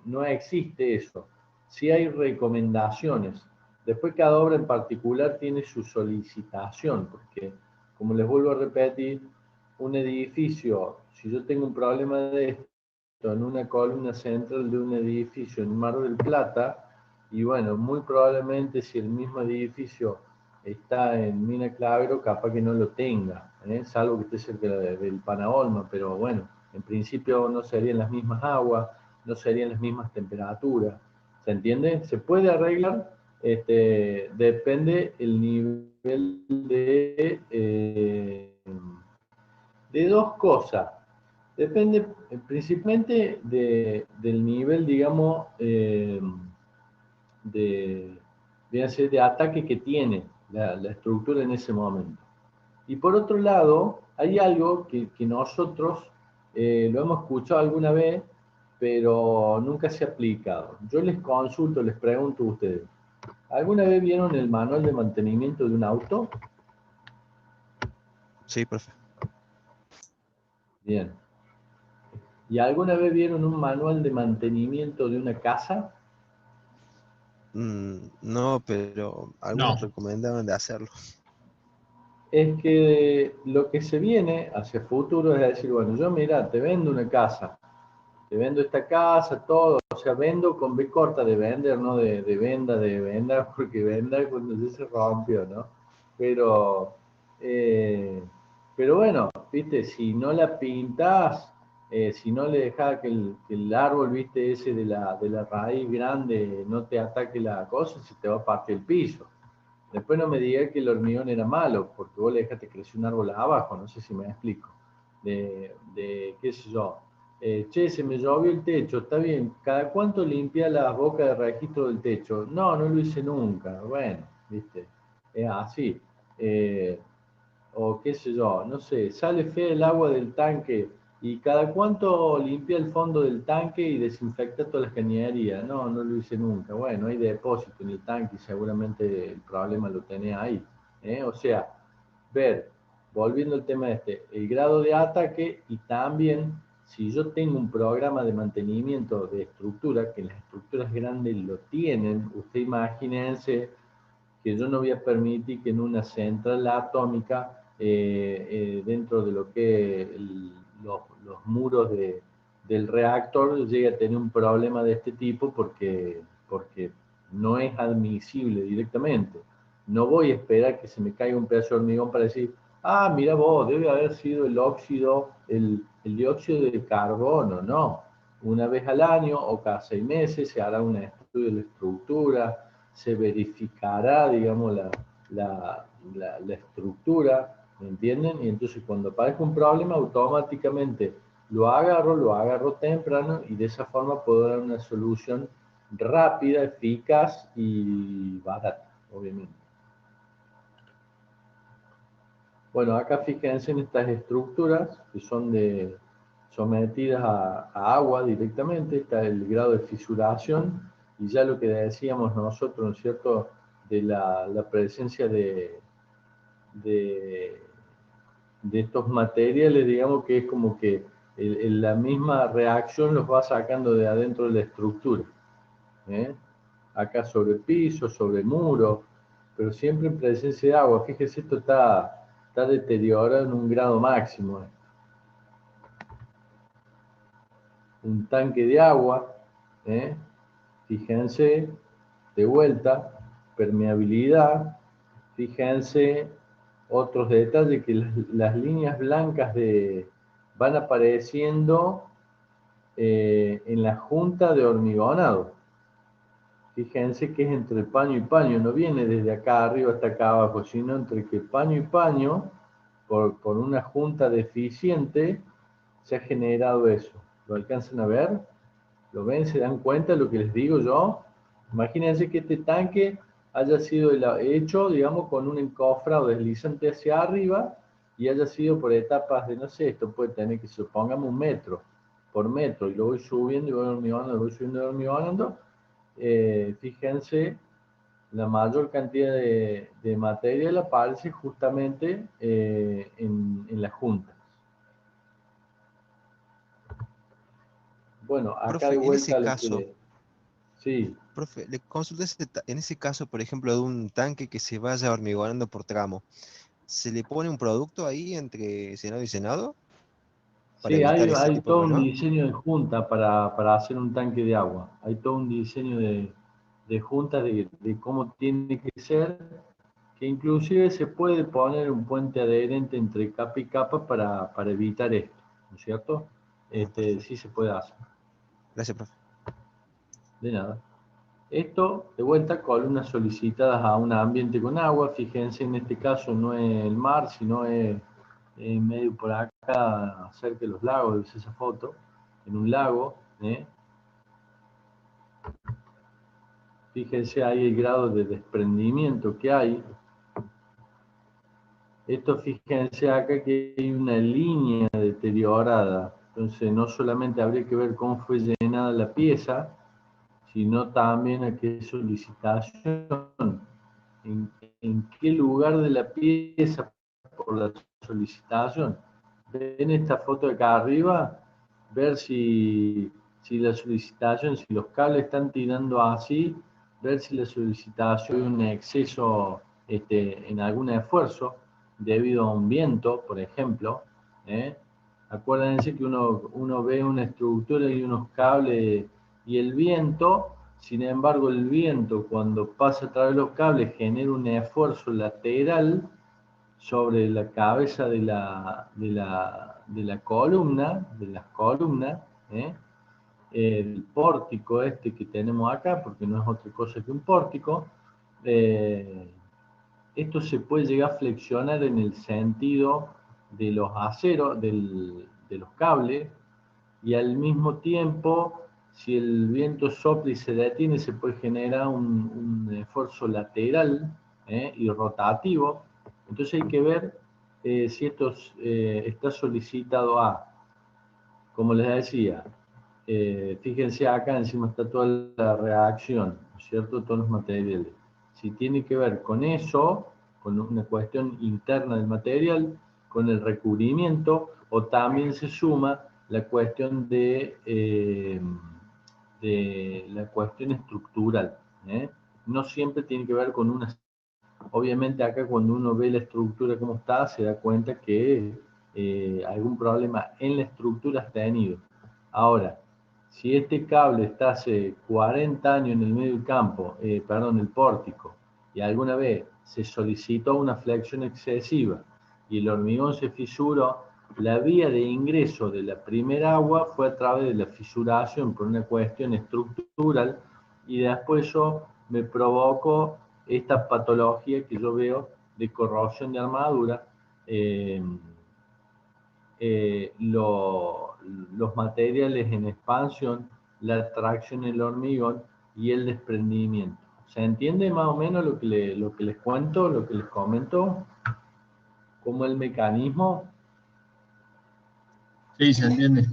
Speaker 1: No existe eso. Sí hay recomendaciones. Después cada obra en particular tiene su solicitación, porque como les vuelvo a repetir, un edificio, si yo tengo un problema de esto en una columna central de un edificio en Mar del Plata, y bueno, muy probablemente si el mismo edificio está en Mina Clavero, capaz que no lo tenga, salvo que esté cerca del Panaolma, pero bueno, en principio no serían las mismas aguas, no serían las mismas temperaturas. ¿Se entiende? Se puede arreglar, depende el nivel de dos cosas. Depende principalmente del nivel, digamos, de ataque que tiene la estructura en ese momento. Y por otro lado, hay algo que nosotros lo hemos escuchado alguna vez, pero nunca se ha aplicado. Yo les consulto, les pregunto a ustedes, ¿alguna vez vieron el manual de mantenimiento de un auto?
Speaker 7: Sí, profe.
Speaker 1: Bien. ¿Y alguna vez vieron un manual de mantenimiento de una casa?
Speaker 7: No, pero algunos
Speaker 6: No.
Speaker 7: recomendaban de hacerlo.
Speaker 1: Es que lo que se viene hacia futuro es decir, bueno, yo mira, te vendo una casa, te vendo esta casa, todo, o sea, vendo con B corta de vender, no de venda, porque venda cuando ya se rompió, ¿no? Pero, eh, pero bueno, viste, si no la pintas, si no le dejas que el árbol, viste, ese de la raíz grande no te ataque la cosa, se te va a partir el piso. Después no me digas que el hormigón era malo, porque vos le dejaste crecer un árbol abajo, no sé si me explico. Qué sé yo. Che, se me llovió el techo, está bien. ¿Cada cuánto limpia las bocas de registro del techo? No, no lo hice nunca. Bueno, viste, es así. Eh, o qué sé yo, no sé, sale fea el agua del tanque y cada cuánto limpia el fondo del tanque y desinfecta todas las cañerías. No, no lo hice nunca. Bueno, hay depósito en el tanque y seguramente el problema lo tenés ahí. O sea, ver, volviendo al tema este, el grado de ataque y también si yo tengo un programa de mantenimiento de estructura, que las estructuras grandes lo tienen, usted imagínense que yo no voy a permitir que en una central atómica, dentro de lo que los muros del reactor, llegue a tener un problema de este tipo porque no es admisible directamente. No voy a esperar que se me caiga un pedazo de hormigón para decir, ah, mira vos, debe haber sido el óxido, el dióxido de carbono. No, una vez al año o cada 6 meses se hará un estudio de la estructura, se verificará, digamos, la estructura, ¿me entienden? Y entonces cuando aparezca un problema, automáticamente lo agarro temprano y de esa forma puedo dar una solución rápida, eficaz y barata, obviamente. Bueno, acá fíjense en estas estructuras que son sometidas a agua directamente, está el grado de fisuración y ya lo que decíamos nosotros, ¿no es cierto?, de la presencia de, de estos materiales, digamos que es como que la misma reacción los va sacando de adentro de la estructura. Acá sobre el piso, sobre el muro, pero siempre en presencia de agua. Fíjese, esto está deteriorado en un grado máximo. Un tanque de agua, fíjense, de vuelta, permeabilidad, fíjense otros detalles que las líneas blancas van apareciendo en la junta de hormigonado. Fíjense que es entre paño y paño, no viene desde acá arriba hasta acá abajo, sino entre que paño y paño, por una junta deficiente, se ha generado eso. ¿Lo alcanzan a ver? ¿Lo ven? ¿Se dan cuenta de lo que les digo yo? Imagínense que este tanque haya sido hecho, digamos, con un encofrado deslizante hacia arriba y haya sido por etapas de, no sé, esto puede tener que, supongamos, 1 metro por metro, y lo voy subiendo y voy hormigonando, lo voy subiendo y hormigonando. Fíjense, la mayor cantidad de material aparece justamente en las juntas. Bueno, acá de
Speaker 7: Profe, en ese
Speaker 1: vuelta a lo
Speaker 7: caso,
Speaker 1: que... Sí,
Speaker 7: profe, le consulté en ese caso, por ejemplo, de un tanque que se vaya hormigonando por tramo, ¿se le pone un producto ahí entre Senado y Senado para
Speaker 1: sí,
Speaker 7: evitar ese
Speaker 1: hay
Speaker 7: tipo de
Speaker 1: todo un
Speaker 7: problema?
Speaker 1: diseño de junta para hacer un tanque de agua. Hay todo un diseño de junta de cómo tiene que ser, que inclusive se puede poner un puente adherente entre capa y capa para evitar esto, ¿no es cierto?
Speaker 7: Ah, perfecto.
Speaker 1: Sí se puede hacer.
Speaker 7: Gracias, profe.
Speaker 1: De nada. Esto, de vuelta, columnas solicitadas a un ambiente con agua. Fíjense, en este caso no es el mar, sino es medio por acá, cerca de los lagos, es esa foto, en un lago. Fíjense ahí el grado de desprendimiento que hay. Esto, fíjense acá que hay una línea deteriorada. Entonces, no solamente habría que ver cómo fue llenada la pieza, sino también a qué solicitación, en qué lugar de la pieza por la solicitación. Ven esta foto de acá arriba, ver si la solicitación, si los cables están tirando así, ver si la solicitación es un exceso en algún esfuerzo debido a un viento, por ejemplo, Acuérdense que uno ve una estructura y unos cables y el viento, sin embargo el viento cuando pasa a través de los cables genera un esfuerzo lateral sobre la cabeza de la columna, de las columnas, el pórtico este que tenemos acá, porque no es otra cosa que un pórtico, esto se puede llegar a flexionar en el sentido de los aceros, de los cables, y al mismo tiempo, si el viento sopla y se detiene, se puede generar un esfuerzo lateral y rotativo. Entonces hay que ver si esto está solicitado a, como les decía, fíjense acá encima está toda la reacción, ¿no es cierto? Todos los materiales. Si tiene que ver con eso, con una cuestión interna del material, con el recubrimiento, o también se suma la cuestión de la cuestión estructural. No siempre tiene que ver con una... Obviamente acá cuando uno ve la estructura como está, se da cuenta que algún problema en la estructura has tenido. Ahora, si este cable está hace 40 años en el medio del campo, perdón, el pórtico, y alguna vez se solicitó una flexión excesiva y el hormigón se fisuró, la vía de ingreso de la primera agua fue a través de la fisuración por una cuestión estructural y después eso me provocó esta patología que yo veo de corrosión de armadura, los materiales en expansión, la tracción en el hormigón y el desprendimiento. ¿Se entiende más o menos lo que les cuento, lo que les comento? ¿Cómo el mecanismo?
Speaker 6: Sí, se entiende.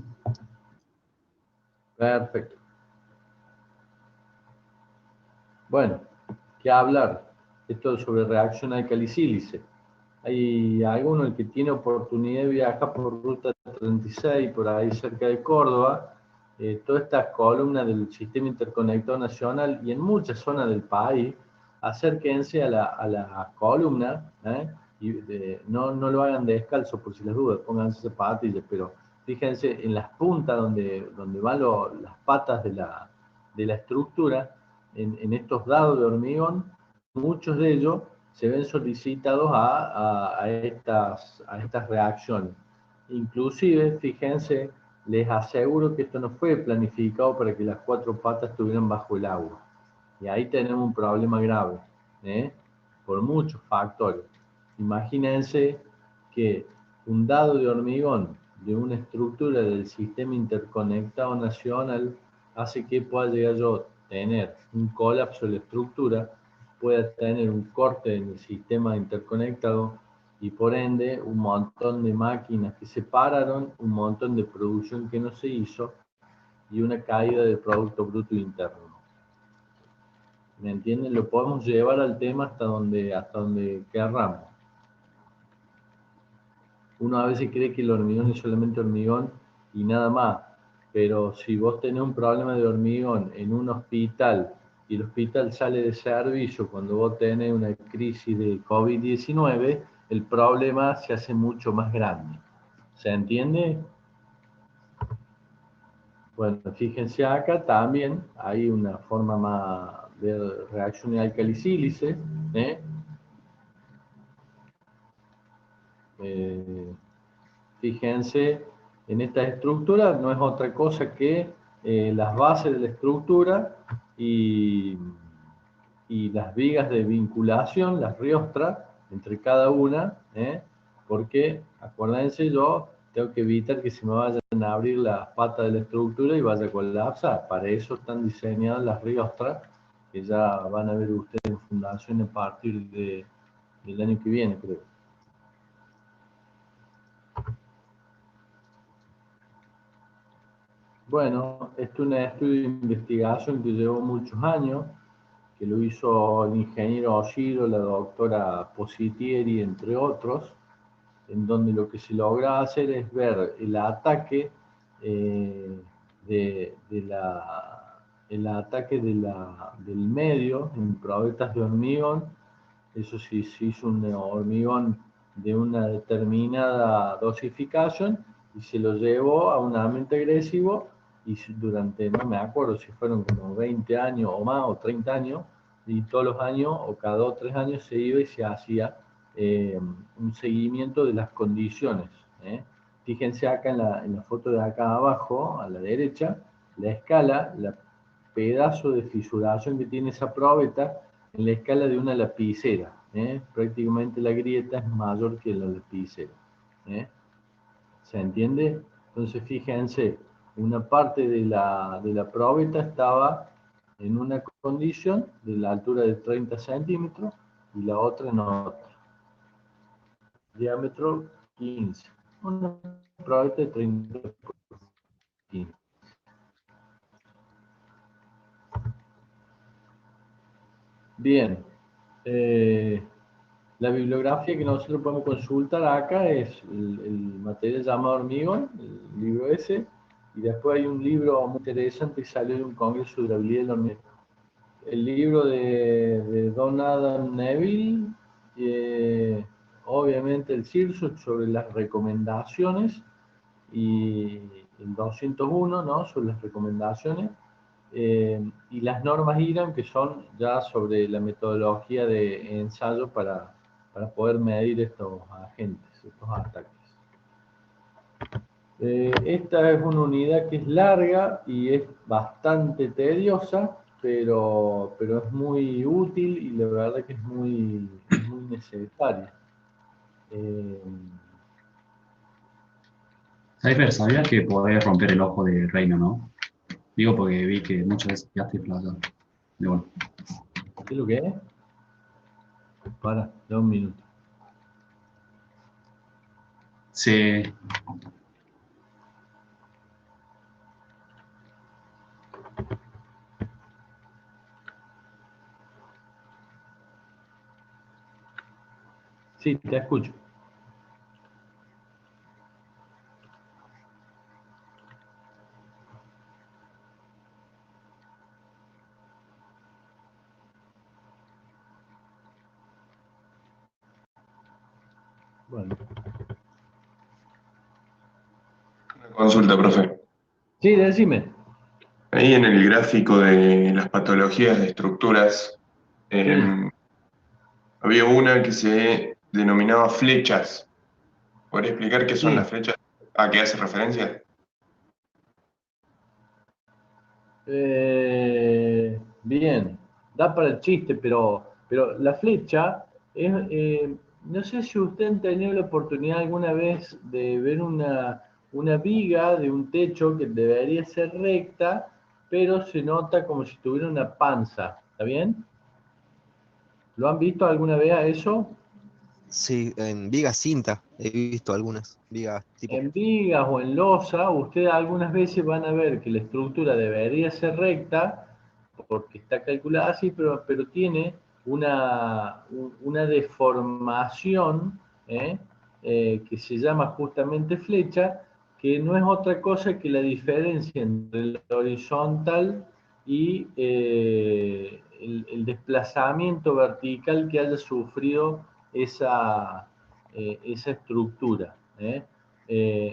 Speaker 1: Perfecto. Bueno, ¿qué hablar? Esto sobre reacción alcali-sílice. Hay alguno que tiene oportunidad de viajar por ruta 36, por ahí cerca de Córdoba, todas estas columnas del sistema interconectado nacional y en muchas zonas del país, acérquense a la columna, y no lo hagan descalzo por si las dudas, pónganse zapatillas, pero fíjense en las puntas donde van las patas de la estructura, en estos dados de hormigón, muchos de ellos se ven solicitados a estas reacciones. Inclusive, fíjense, les aseguro que esto no fue planificado para que las cuatro patas estuvieran bajo el agua. Y ahí tenemos un problema grave, por muchos factores. Imagínense que un dado de hormigón de una estructura del sistema interconectado nacional hace que pueda llegar yo a tener un colapso de la estructura, pueda tener un corte en el sistema interconectado y por ende un montón de máquinas que se pararon, un montón de producción que no se hizo y una caída del Producto Bruto Interno. ¿Me entienden? Lo podemos llevar al tema hasta donde querramos. Uno a veces cree que el hormigón es solamente hormigón y nada más, pero si vos tenés un problema de hormigón en un hospital y el hospital sale de servicio cuando vos tenés una crisis de COVID-19, el problema se hace mucho más grande. ¿Se entiende? Bueno, fíjense acá también hay una forma más de reacción de alcali-sílice, fíjense, en esta estructura no es otra cosa que las bases de la estructura y las vigas de vinculación, las riostras, entre cada una, porque, acuérdense, yo tengo que evitar que se me vayan a abrir las patas de la estructura y vaya a colapsar. Para eso están diseñadas las riostras, que ya van a ver ustedes en fundación a partir del año que viene, creo. Bueno, esto es un estudio de investigación que llevó muchos años, que lo hizo el ingeniero Oshiro, la doctora Positieri, entre otros, en donde lo que se logra hacer es ver el ataque del medio en probetas de hormigón. Eso sí, se hizo un hormigón de una determinada dosificación y se lo llevó a un ambiente agresivo y durante, no me acuerdo si fueron como 20 años o más, o 30 años, y todos los años, o cada 2 o 3 años, se iba y se hacía un seguimiento de las condiciones. Fíjense acá en la foto de acá abajo, a la derecha, la escala, el pedazo de fisuración que tiene esa probeta en la escala de una lapicera. Prácticamente la grieta es mayor que la lapicera. ¿Se entiende? Entonces fíjense, una parte de la probeta estaba en una condición de la altura de 30 centímetros y la otra en otra. Diámetro 15. Una probeta de 30 por 15. Bien. La bibliografía que nosotros podemos consultar acá es el material llamado Hormigón, el libro ese, y después hay un libro muy interesante que salió de un congreso de durabilidad del hormigón. El libro de Don Adam Neville, obviamente el CIRSO sobre las recomendaciones, y el 201, ¿no? Sobre las recomendaciones, y las normas IRAM, que son ya sobre la metodología de ensayo para poder medir estos agentes, estos ataques. Esta es una unidad que es larga y es bastante tediosa, pero es muy útil y la verdad que es muy necesaria.
Speaker 8: Cypher, ¿sabías que podés romper el ojo de reino, no? Digo porque vi que muchas veces quedaste explayado. Y bueno,
Speaker 1: ¿Qué es lo que es? Da un minuto.
Speaker 8: sí,
Speaker 1: Sí, te escucho. Bueno.
Speaker 9: Consulta, profe.
Speaker 1: Sí, decime.
Speaker 9: Ahí en el gráfico de las patologías de estructuras,
Speaker 1: Sí.
Speaker 9: había una que se denominaba flechas. ¿Podría explicar qué son
Speaker 1: Sí.
Speaker 9: las flechas? ¿A qué hace referencia?
Speaker 1: Bien, da para el chiste, pero la flecha es, no sé si usted ha tenido la oportunidad alguna vez de ver una viga de un techo que debería ser recta, pero se nota como si tuviera una panza, ¿está bien? ¿Lo han visto alguna vez a eso?
Speaker 7: Sí, en vigas cinta he visto algunas vigas tipo.
Speaker 1: En vigas o en losa, ustedes algunas veces van a ver que la estructura debería ser recta, porque está calculada así, pero tiene una deformación, que se llama justamente flecha, que no es otra cosa que la diferencia entre el horizontal y el desplazamiento vertical que haya sufrido esa estructura.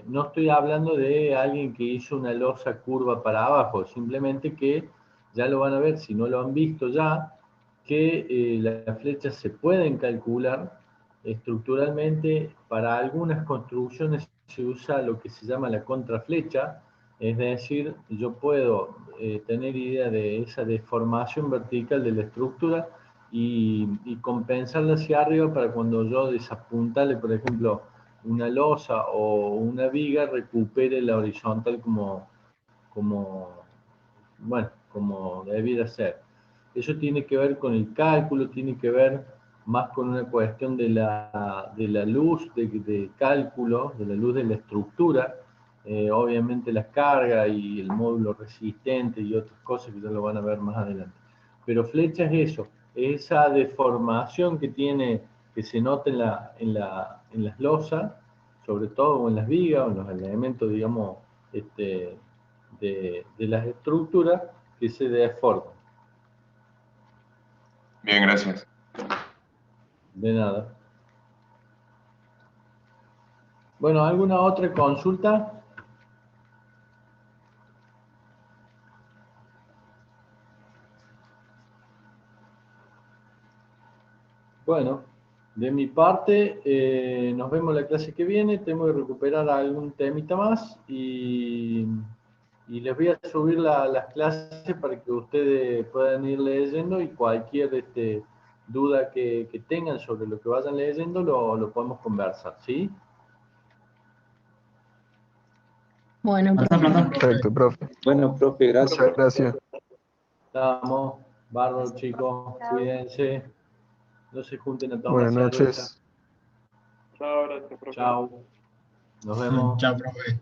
Speaker 1: No estoy hablando de alguien que hizo una losa curva para abajo, simplemente que ya lo van a ver si no lo han visto ya, que las flechas se pueden calcular estructuralmente. Para algunas construcciones se usa lo que se llama la contraflecha, es decir, yo puedo tener idea de esa deformación vertical de la estructura y compensarla hacia arriba para cuando yo desapuntale, por ejemplo, una losa o una viga, recupere la horizontal como debiera ser. Eso tiene que ver con el cálculo, tiene que ver más con una cuestión de la luz de cálculo, de la luz de la estructura, obviamente la carga y el módulo resistente y otras cosas que ya lo van a ver más adelante. Pero flecha es eso, esa deformación que tiene, que se nota en las losas, sobre todo o en las vigas o en los elementos, digamos, de las estructuras que se deforman.
Speaker 9: Bien, gracias.
Speaker 1: De nada. Bueno, ¿alguna otra consulta? Bueno, de mi parte, nos vemos la clase que viene. Tengo que recuperar algún temita más y les voy a subir las clases para que ustedes puedan ir leyendo y cualquier duda que tengan sobre lo que vayan leyendo lo podemos conversar, ¿sí?
Speaker 2: Bueno,
Speaker 8: Planta,
Speaker 2: profe.
Speaker 8: planta.
Speaker 4: Perfecto, profe.
Speaker 5: Bueno, profe, gracias.
Speaker 4: Muchas gracias.
Speaker 1: Estamos, bárbaro chicos, cuídense, no se junten a tomar
Speaker 4: Buenas
Speaker 1: cerveza.
Speaker 4: noches.
Speaker 3: Chao, gracias, profe.
Speaker 1: Chao, nos vemos.
Speaker 6: Chao, profe.